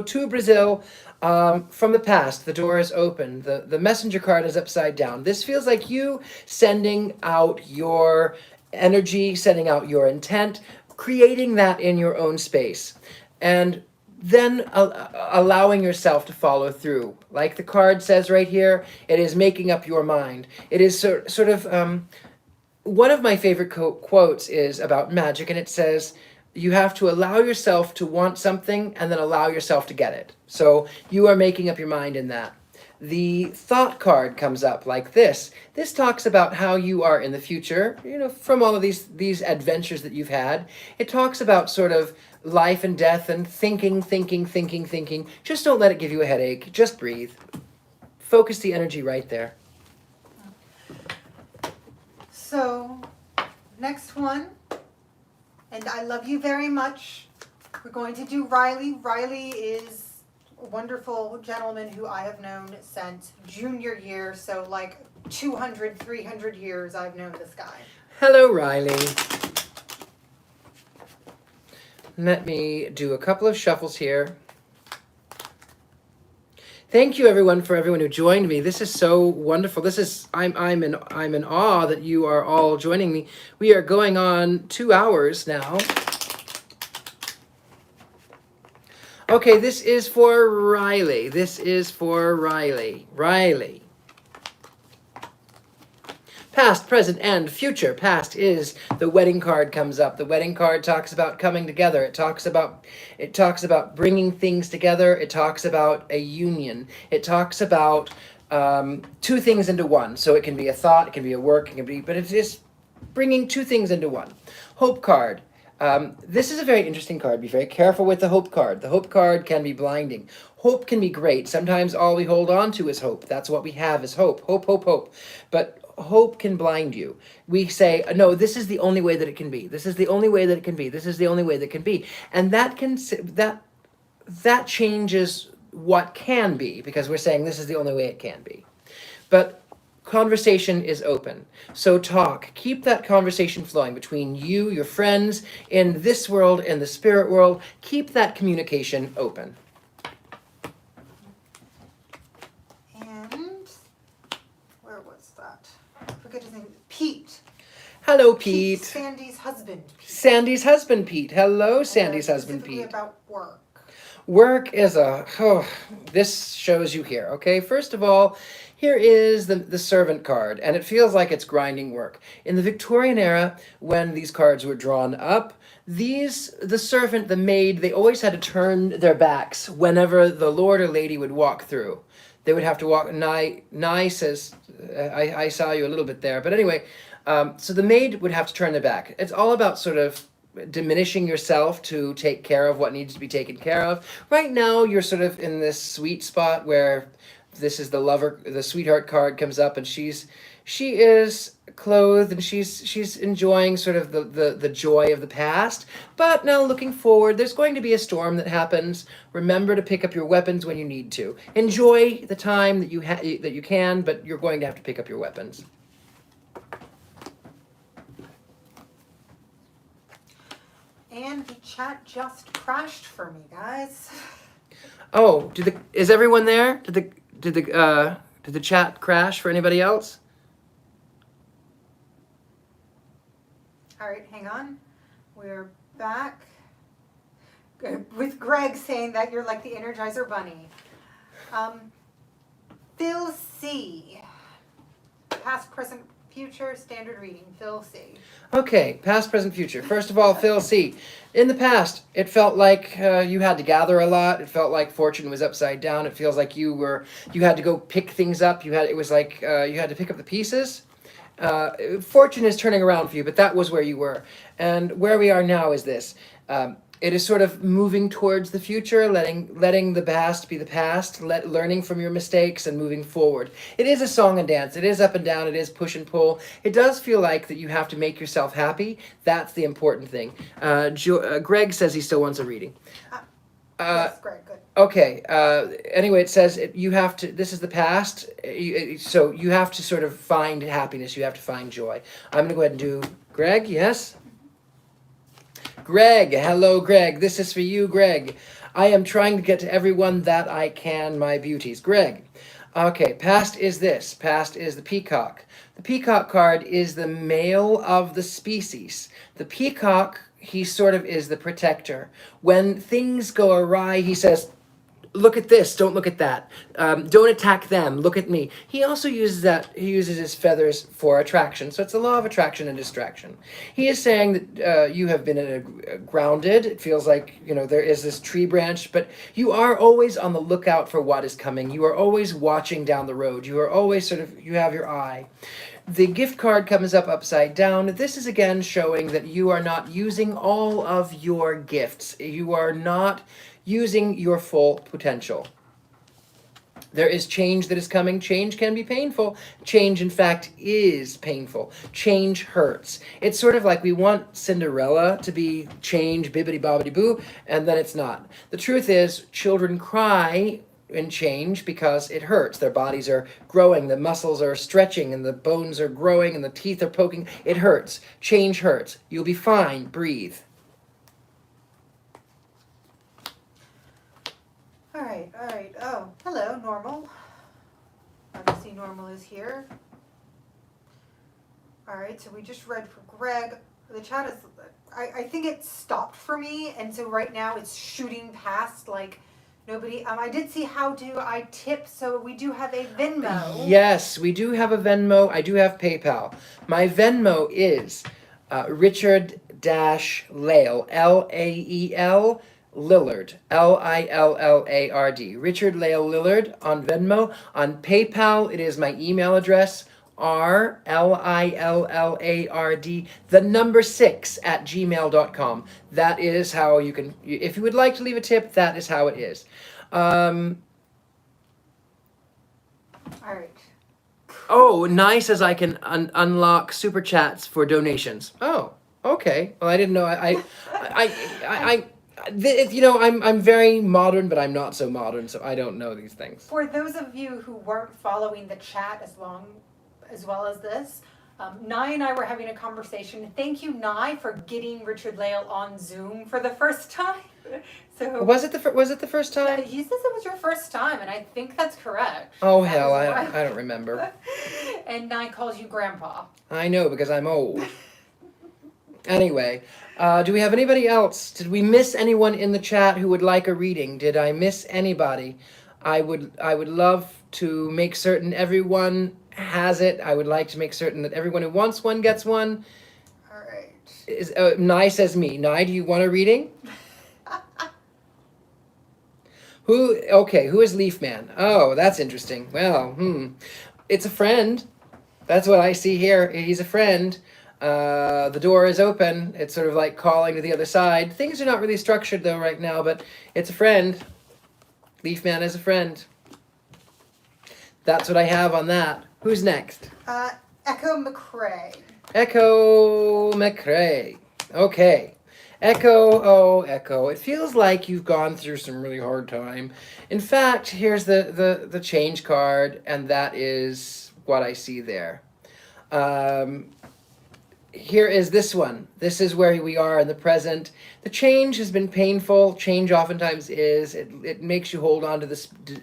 to Brazil. From the past, the door is open. The messenger card is upside down. This feels like you sending out your energy, sending out your intent, creating that in your own space, and then allowing yourself to follow through. Like the card says right here, it is making up your mind. It is sort of. One of my favorite quotes is about magic, and it says, you have to allow yourself to want something and then allow yourself to get it. So you are making up your mind in that. The thought card comes up like this. This talks about how you are in the future, from all of these adventures that you've had. It talks about sort of life and death and thinking. Just don't let it give you a headache. Just breathe. Focus the energy right there. So, next one, and I love you very much. We're going to do Riley. Riley is a wonderful gentleman who I have known since junior year, so like 200, 300 years I've known this guy. Hello, Riley. Let me do a couple of shuffles here. Thank you, everyone, for everyone who joined me. This is so wonderful. I'm in awe that you are all joining me. We are going on 2 hours now. Okay, this is for Riley. This is for Riley. Riley. Past, present, and future. Past is the wedding card comes up. The wedding card talks about coming together. It talks about bringing things together. It talks about a union. It talks about two things into one. So it can be a thought, it can be a work, it can be, but it's just bringing two things into one. Hope card. This is a very interesting card. Be very careful with the hope card. The hope card can be blinding. Hope can be great. Sometimes all we hold on to is hope. That's what we have is hope. Hope, hope, hope. But hope can blind you. We say, no, this is the only way that it can be. This is the only way that it can be. This is the only way that it can be. And that changes what can be, because we're saying this is the only way it can be. But conversation is open. So talk. Keep that conversation flowing between you, your friends, in this world, in the spirit world. Keep that communication open. And where was that? I forget his name. Pete. Hello, Pete. Sandy's husband. Pete. Sandy's husband, Pete. Hello, Sandy's husband, Pete. About work. Work is this shows you here, okay? First of all, here is the servant card, and it feels like it's grinding work. In the Victorian era, when these cards were drawn up, the servant, the maid, they always had to turn their backs whenever the lord or lady would walk through. They would have to walk. Nye says, I saw you a little bit there, but anyway, so the maid would have to turn their back. It's all about sort of diminishing yourself to take care of what needs to be taken care of. Right now, you're sort of in this sweet spot where this is the sweetheart card comes up, and she is clothed and she's enjoying sort of the joy of the past. But now looking forward, there's going to be a storm that happens. Remember to pick up your weapons when you need to. Enjoy the time that you can, but you're going to have to pick up your weapons. And the chat just crashed for me, guys. Oh, is everyone there? Did the chat crash for anybody else? All right, hang on. We're back with Greg saying that you're like the Energizer Bunny. Phil C. Past, present, future, standard reading. Phil C. Okay, past, present, future. First of all, Phil C. In the past, it felt like you had to gather a lot. It felt like fortune was upside down. It feels like you had to go pick things up. It was like you had to pick up the pieces. Fortune is turning around for you, but that was where you were. And where we are now is this. It is sort of moving towards the future, letting the past be the past, learning from your mistakes and moving forward. It is a song and dance. It is up and down. It is push and pull. It does feel like that you have to make yourself happy. That's the important thing. Greg says he still wants a reading. Yes, Greg, good. Okay. Anyway, it says you have to. This is the past, so you have to sort of find happiness. You have to find joy. I'm gonna go ahead and do Greg. Yes. Greg, hello, Greg. This is for you, Greg. I am trying to get to everyone that I can, my beauties. Greg. Okay, past is this. Past is the peacock. The peacock card is the male of the species. The peacock, he sort of is the protector. When things go awry, he says, look at this, don't look at that. Don't attack them, look at me. He also uses his feathers for attraction. So it's the law of attraction and distraction. He is saying that you have been grounded. It feels like, there is this tree branch, but you are always on the lookout for what is coming. You are always watching down the road. You are always you have your eye. The gift card comes up upside down. This is again showing that you are not using all of your gifts. You are not using your full potential. There is change that is coming. Change can be painful. Change, in fact, is painful. Change hurts. It's sort of like we want Cinderella to be change, bibbidi-bobbidi-boo, and then it's not. The truth is, children cry in change because it hurts. Their bodies are growing, the muscles are stretching, and the bones are growing, and the teeth are poking. It hurts. Change hurts. You'll be fine. Breathe. All right. Alright. Oh, hello, Normal. Obviously Normal is here. Alright, so we just read for Greg. The chat is, I think it stopped for me, and so right now it's shooting past like nobody. I did see how do I tip, so we do have a Venmo. Yes, we do have a Venmo. I do have PayPal. My Venmo is Richard-Lael, L-A-E-L, Lillard, Lillard. Richard-Lael Lillard on Venmo. On PayPal, it is my email address, RLILLARD, the number 6 at gmail.com. That is how you can, if you would like to leave a tip, that is how it is. Alright. Oh, nice as I can unlock super chats for donations. Oh, okay. Well, I didn't know. I'm very modern, but I'm not so modern, so I don't know these things. For those of you who weren't following the chat as well as this, Nye and I were having a conversation. Thank you, Nye, for getting Richard-Lael on Zoom for the first time. So Was it the first time? he says it was your first time, and I think that's correct. Oh That hell, was I right. don't remember. And Nye calls you Grandpa. I know because I'm old. Anyway, do we have anybody else? Did we miss anyone in the chat who would like a reading? Did I miss anybody? I would love to make certain everyone has it. I would like to make certain that everyone who wants one gets one. All right. Nye says me. Nye, do you want a reading? Who is Leaf Man? Oh, that's interesting. Well, it's a friend. That's what I see here. He's a friend. The door is open. It's sort of like calling to the other side. Things are not really structured though right now, but it's a friend. Leaf Man is a friend. That's what I have on that. Who's next? Echo McCrae. Echo McCrae. Okay. Echo. It feels like you've gone through some really hard time. In fact, here's the change card, and that is what I see there. Here is this one. This is where we are in the present. The change has been painful. Change oftentimes is. It makes you hold on to the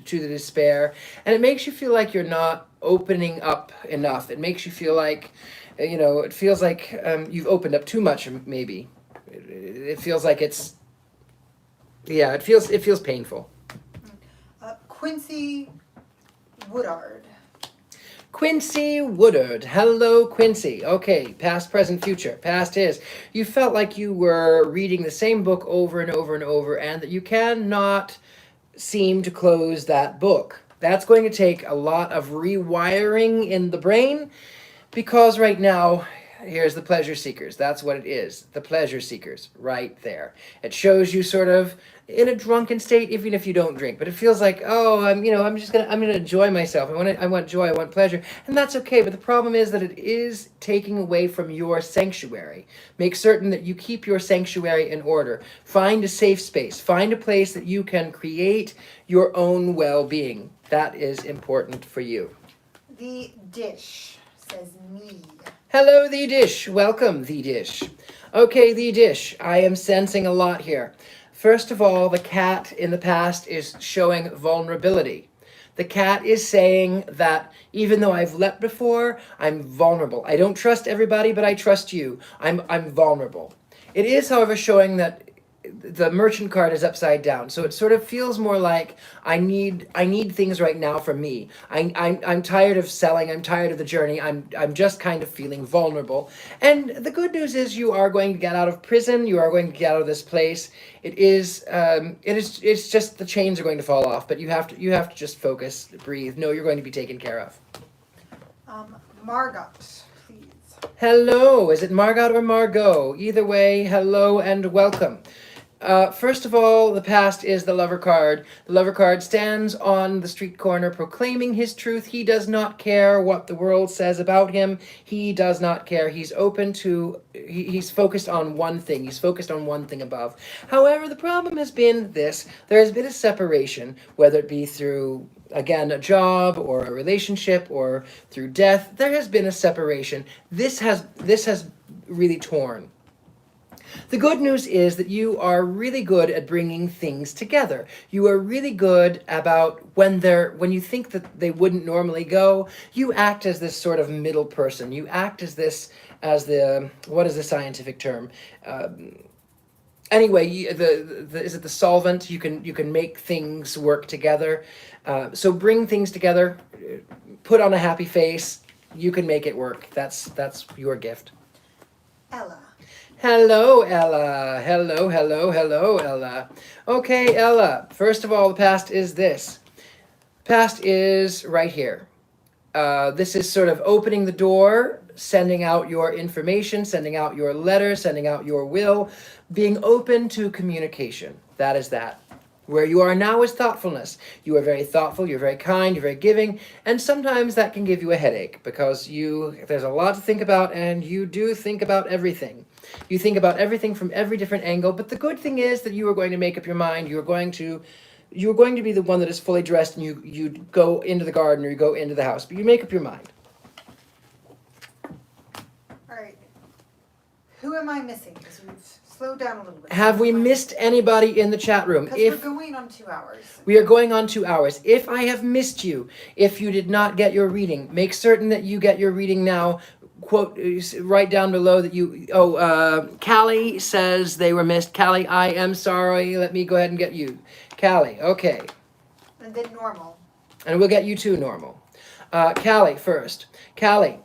despair, and it makes you feel like you're not opening up enough. It makes you feel like, it feels like you've opened up too much, maybe. It feels like it feels painful. Quincy Woodard. Quincy Woodard. Hello, Quincy. Okay, past, present, future. Past is, you felt like you were reading the same book over and over and over, and that you cannot seem to close that book. That's going to take a lot of rewiring in the brain, because right now, here's the pleasure seekers. That's what it is. The pleasure seekers, right there. It shows you sort of in a drunken state, even if you don't drink. But it feels like, I'm gonna enjoy myself. I want joy. I want pleasure, and that's okay. But the problem is that it is taking away from your sanctuary. Make certain that you keep your sanctuary in order. Find a safe space. Find a place that you can create your own well-being. That is important for you. The Dish says me. Hello, The Dish. Welcome, The Dish. Okay, The Dish. I am sensing a lot here. First of all, the cat in the past is showing vulnerability. The cat is saying that even though I've leapt before, I'm vulnerable. I don't trust everybody, but I trust you. I'm vulnerable. It is, however, showing that the merchant card is upside down, so it sort of feels more like I need things right now for me. I'm tired of selling. I'm tired of the journey. I'm just kind of feeling vulnerable. And the good news is you are going to get out of prison. You are going to get out of this place. It's just the chains are going to fall off, but you have to just focus, breathe. No, you're going to be taken care of. Margot, please. Hello. Is it Margot or Margot? Either way, hello and welcome. First of all, the past is the Lover card. The Lover card stands on the street corner proclaiming his truth. He does not care what the world says about him. He does not care. He's he's focused on one thing. He's focused on one thing above. However, the problem has been this. There has been a separation, whether it be through, again, a job or a relationship or through death. There has been a separation. This has really torn. The good news is that you are really good at bringing things together. You are really good about when you think that they wouldn't normally go, you act as this sort of middle person. You act as what is the scientific term? Anyway, is it the solvent? You can make things work together. So bring things together, put on a happy face. You can make it work. That's your gift. Ella. Hello, Ella. Hello, Ella. Okay, Ella. First of all, the past is this. Past is right here. This is sort of opening the door, sending out your information, sending out your letter, sending out your will, being open to communication. That is that. Where you are now is thoughtfulness. You are very thoughtful, you're very kind, you're very giving, and sometimes that can give you a headache because there's a lot to think about, and you do think about everything. You think about everything from every different angle, but the good thing is that you are going to make up your mind. You're going to be the one that is fully dressed, and you go into the garden or you go into the house, but you make up your mind. All right. Who am I missing? Because we've slowed down a little bit. Have we missed anybody in the chat room? Because we're going on 2 hours. We are going on 2 hours. If I have missed you, if you did not get your reading, make certain that you get your reading now. Quote, right down below that you... Callie says they were missed. Callie, I am sorry. Let me go ahead and get you. Callie, okay. And then normal. And we'll get you too, normal. Callie first. Callie,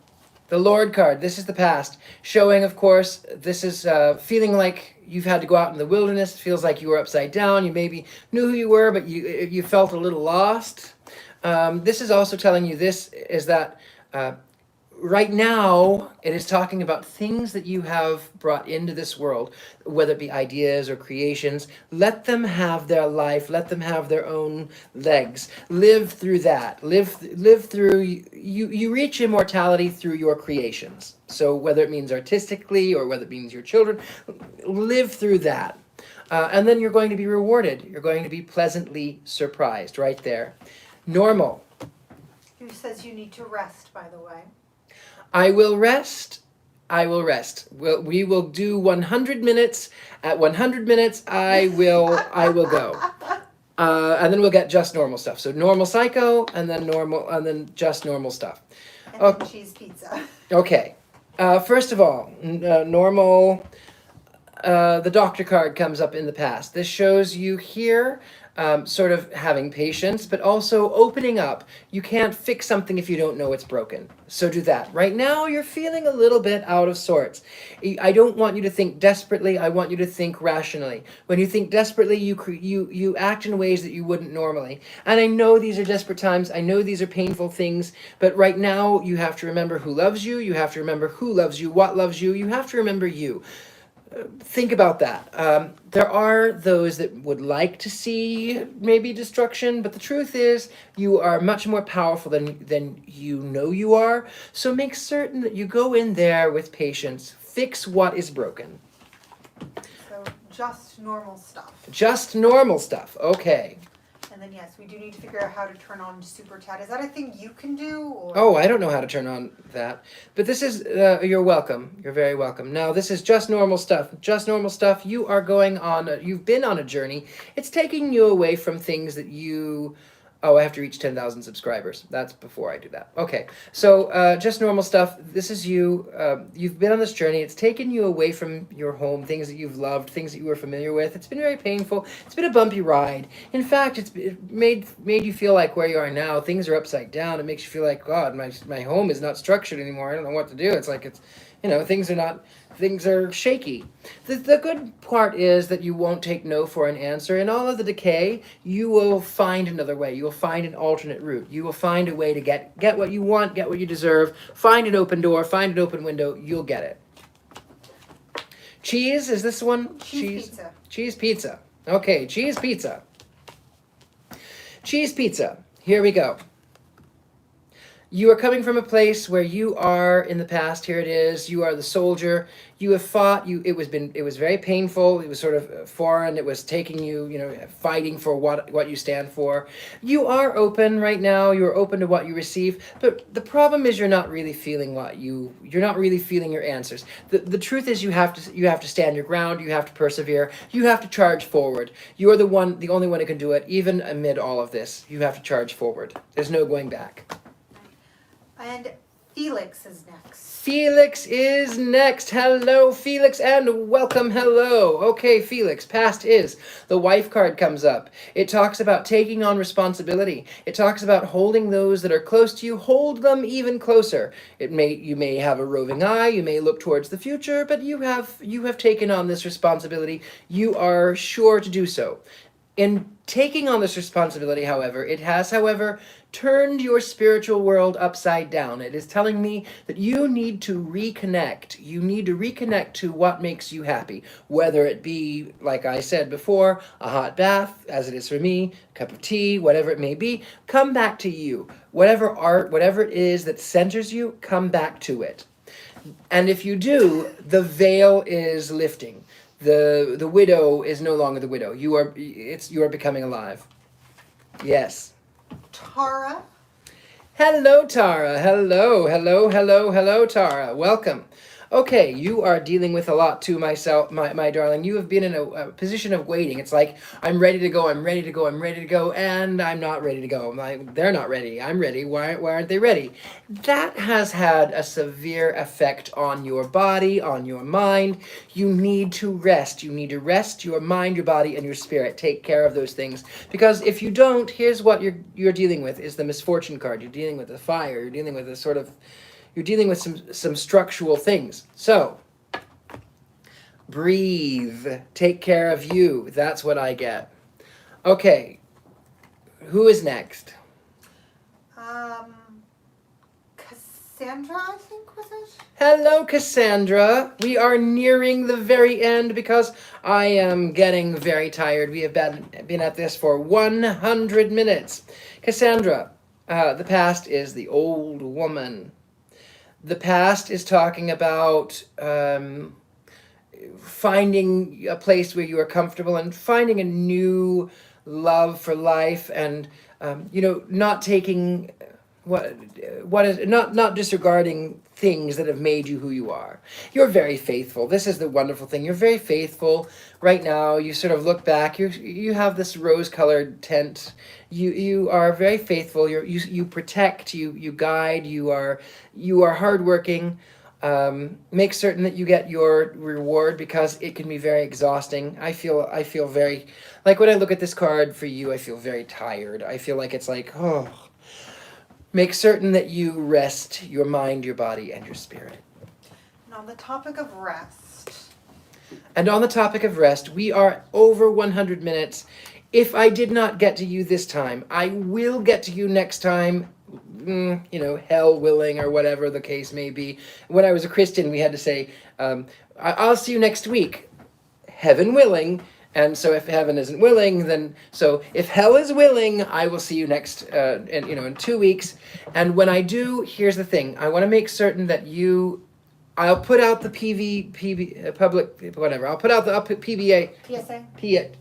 the Lord card. This is the past. Showing, of course, this is feeling like you've had to go out in the wilderness. It feels like you were upside down. You maybe knew who you were, but you felt a little lost. This is also telling you this is that... right now, it is talking about things that you have brought into this world, whether it be ideas or creations. Let them have their life. Let them have their own legs. Live through that. Live through... You reach immortality through your creations. So whether it means artistically or whether it means your children, live through that. And then you're going to be rewarded. You're going to be pleasantly surprised right there. Normal. Who says you need to rest, by the way? I will rest. We will do 100 minutes. At 100 minutes, I will go. And then we'll get just normal stuff. So normal psycho, and then normal, and then just normal stuff. And then cheese pizza. Okay. First of all, normal. The doctor card comes up in the past. This shows you here. Sort of having patience, but also opening up. You can't fix something if you don't know it's broken. So do that. Right now, you're feeling a little bit out of sorts. I don't want you to think desperately. I want you to think rationally. When you think desperately, you act in ways that you wouldn't normally. And I know these are desperate times. I know these are painful things. But right now, you have to remember who loves you. You have to remember who loves you, what loves you. You have to remember you. Think about that. There are those that would like to see maybe destruction, but the truth is you are much more powerful than you know you are. So make certain that you go in there with patience. Fix what is broken. So just normal stuff. Just normal stuff. Okay. And then yes, we do need to figure out how to turn on super chat. Is that a thing you can do? Or? Oh, I don't know how to turn on that. But this is, you're welcome. You're very welcome. Now, this is just normal stuff. Just normal stuff. You are going on, you've been on a journey. It's taking you away from things that you... Oh, I have to reach 10,000 subscribers. That's before I do that. Okay, so just normal stuff. This is you. You've been on this journey. It's taken you away from your home, things that you've loved, things that you were familiar with. It's been very painful. It's been a bumpy ride. In fact, it made you feel like where you are now, things are upside down. It makes you feel like, God, my home is not structured anymore. I don't know what to do. It's like things are shaky. The good part is that you won't take no for an answer. In all of the decay, you will find another way. You will find an alternate route. You will find a way to get what you want, get what you deserve, find an open door, find an open window. You'll get it. Cheese, is this one? Cheese pizza. Cheese pizza. Okay, cheese pizza. Cheese pizza. Here we go. You are coming from a place where you are in the past. Here it is. You are the soldier. You have fought. It was very painful. It was sort of foreign. It was taking you, fighting for what you stand for. You are open right now. You are open to what you receive. But the problem is you're not really feeling you're not really feeling your answers. The truth is you have to stand your ground. You have to persevere. You have to charge forward. You are the only one who can do it. Even amid all of this, you have to charge forward. There's no going back. And Felix is next. Felix is next. Hello, Felix, and welcome. Hello. Okay, Felix, past is. The wife card comes up. It talks about taking on responsibility. It talks about holding those that are close to you. Hold them even closer. You may have a roving eye. You may look towards the future, but you have taken on this responsibility. You are sure to do so. In taking on this responsibility, however, it has, turned your spiritual world upside down. It is telling me that you need to reconnect. You need to reconnect to what makes you happy, whether it be, like I said before, a hot bath, as it is for me, a cup of tea, whatever it may be. Come back to you. Whatever art, whatever it is that centers you, come back to it. And if you do, the veil is lifting. The widow is no longer the widow. You are becoming alive. Yes. Tara. Hello, Tara. Hello, Tara. Welcome. Okay, you are dealing with a lot too, my darling. You have been in a position of waiting. It's like, I'm ready to go, and I'm not ready to go. They're not ready. I'm ready. Why aren't they ready? That has had a severe effect on your body, on your mind. You need to rest. You need to rest your mind, your body, and your spirit. Take care of those things. Because if you don't, here's what you're dealing with, is the misfortune card. You're dealing with the fire. You're dealing with you're dealing with some structural things. So, breathe. Take care of you. That's what I get. Okay. Who is next? Cassandra, I think, was it? Hello, Cassandra. We are nearing the very end because I am getting very tired. We have been at this for 100 minutes. Cassandra, the past is the old woman. The past is talking about finding a place where you are comfortable and finding a new love for life, and not taking not disregarding things that have made you who you are. You're very faithful. This is the wonderful thing. You're very faithful right now. You sort of look back. You have this rose-colored tent. You are very faithful. You protect. You guide. You are hardworking. Make certain that you get your reward, because it can be very exhausting. I feel very, like, when I look at this card for you, I feel very tired. I feel like it's like, oh. Make certain that you rest your mind, your body, and your spirit. And on the topic of rest, we are over 100 minutes. If I did not get to you this time, I will get to you next time. Hell willing, or whatever the case may be. When I was a Christian, we had to say, I'll see you next week. Heaven willing. And so if heaven isn't willing, so if hell is willing, I will see you next, in 2 weeks. And when I do, here's the thing. I want to make certain that I'll put out the public, whatever. I'll put out the PBA. PSA.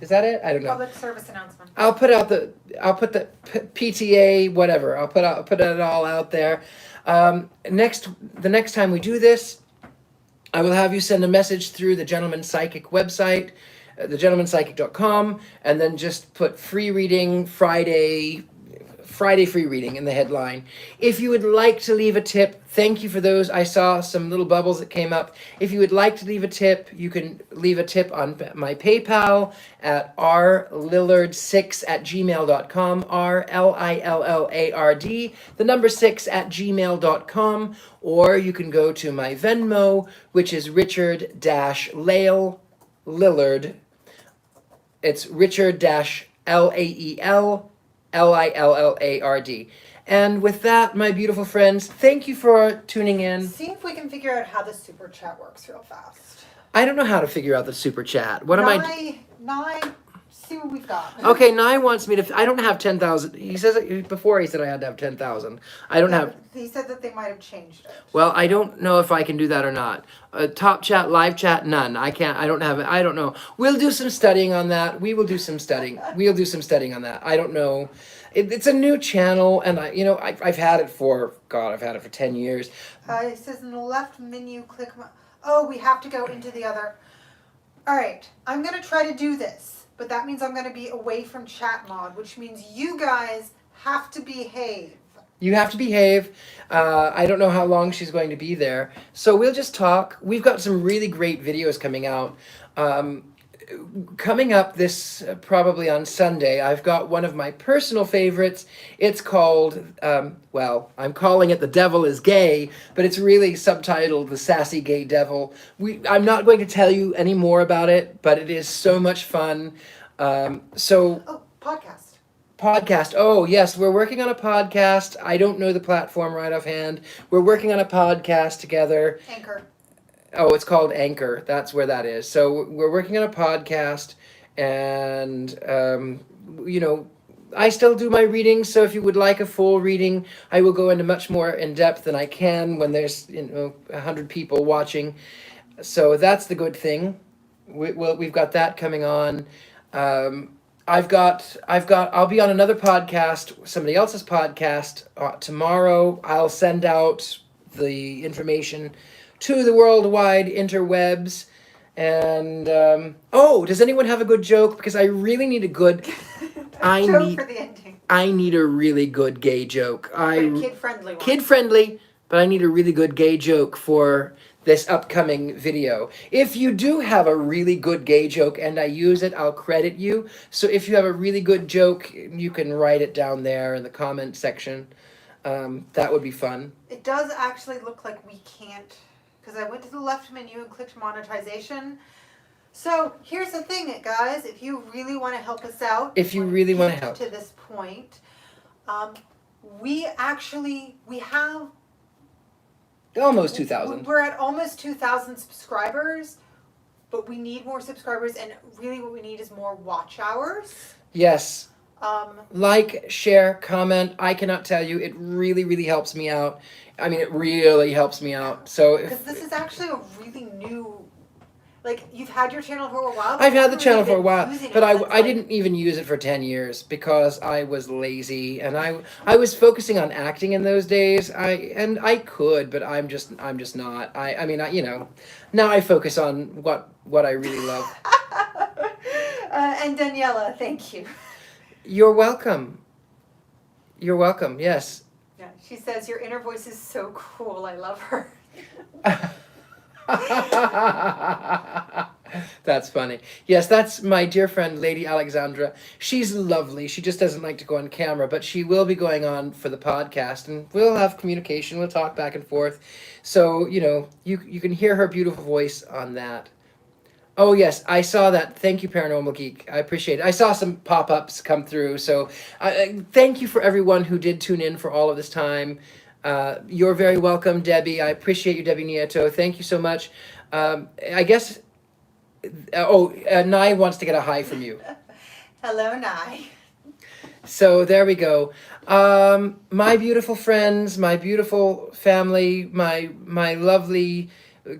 Is that it? I don't know. Public service announcement. I'll put the PTA, whatever. I'll put it all out there. The next time we do this, I will have you send a message through the Gentleman Psychic website, thegentlemanpsychic.com, and then just put free reading Friday free reading in the headline. If you would like to leave a tip, thank you for those. I saw some little bubbles that came up. If you would like to leave a tip, you can leave a tip on my PayPal at rlillard6@gmail.com, RLILLARD, the number 6@gmail.com, or you can go to my Venmo, which is Richard-Lael Lillard. It's Richard-Lael Lillard. And with that, my beautiful friends, thank you for tuning in. See if we can figure out how the super chat works real fast. I don't know how to figure out the super chat. What am I? 9 see what we've got. Okay, Nye wants me to. I don't have 10,000. He says before. He said I had to have 10,000. I don't have. He said that they might have changed it. Well, I don't know if I can do that or not. Top chat, live chat, none. I can't. I don't have it. I don't know. We'll do some studying on that. We will do some studying. We'll do some studying on that. I don't know. It's a new channel, and I've had it for I've had it for 10 years. It says in the left menu, click. Oh, we have to go into the other. All right, I'm gonna try to do this, but that means I'm gonna be away from chat mod, which means you guys have to behave. You have to behave. I don't know how long she's going to be there. So we'll just talk. We've got some really great videos coming out. Coming up this probably on Sunday, I've got one of my personal favorites. It's called, I'm calling it The Devil is Gay, but it's really subtitled The Sassy Gay Devil. I'm not going to tell you any more about it, but it is so much fun. Oh, podcast. Podcast. Oh, yes, we're working on a podcast. I don't know the platform right offhand. We're working on a podcast together. Anchor. Oh, it's called Anchor. That's where that is. So we're working on a podcast, and, I still do my readings. So if you would like a full reading, I will go into much more in depth than I can when there's, 100 people watching. So that's the good thing. We've got that coming on. I'll be on another podcast, somebody else's podcast tomorrow. I'll send out the information to the worldwide interwebs. And, does anyone have a good joke? Because I really need a good, for the ending. I need a really good gay joke. Kid-friendly one. Kid-friendly, but I need a really good gay joke for this upcoming video. If you do have a really good gay joke and I use it, I'll credit you. So if you have a really good joke, you can write it down there in the comment section. That would be fun. It does actually look like we can't, because I went to the left menu and clicked monetization. So here's the thing, guys. If you really want to help us out, if you really want to help to this point, we have almost 2,000. We're at almost 2,000 subscribers, but we need more subscribers, and really what we need is more watch hours. Yes. Like, share, comment. I cannot tell you. It really, really helps me out. I mean, it really helps me out. So because this is actually a really new. Like, you've had your channel for a while? I've had the channel for a while, but I didn't even use it for 10 years because I was lazy, and I was focusing on acting in those days. I could, but I'm just not. Now I focus on what I really love. And Daniella, thank you. You're welcome. You're welcome, yes. Yeah, she says, your inner voice is so cool. I love her. That's funny. Yes, that's my dear friend, Lady Alexandra. She's lovely. She just doesn't like to go on camera, but she will be going on for the podcast, and we'll have communication. We'll talk back and forth. So, you can hear her beautiful voice on that. Oh, yes, I saw that. Thank you, Paranormal Geek. I appreciate it. I saw some pop-ups come through. So thank you for everyone who did tune in for all of this time. You're very welcome, Debbie. I appreciate you, Debbie Nieto. Thank you so much. I guess... Nye wants to get a hi from you. Hello, Nye. So there we go. My beautiful friends, my beautiful family, my lovely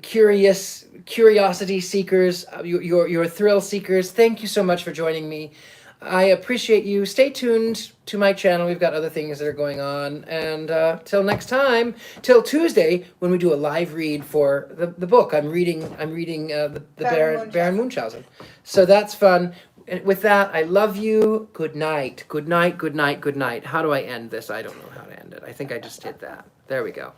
curiosity seekers, your thrill seekers, thank you so much for joining me. I appreciate you. Stay tuned to my channel. We've got other things that are going on. And till next time, till Tuesday, when we do a live read for the book. I'm reading the Baron Munchausen. So that's fun. And with that, I love you. Good night. Good night, good night, good night. How do I end this? I don't know how to end it. I think I just did that. There we go.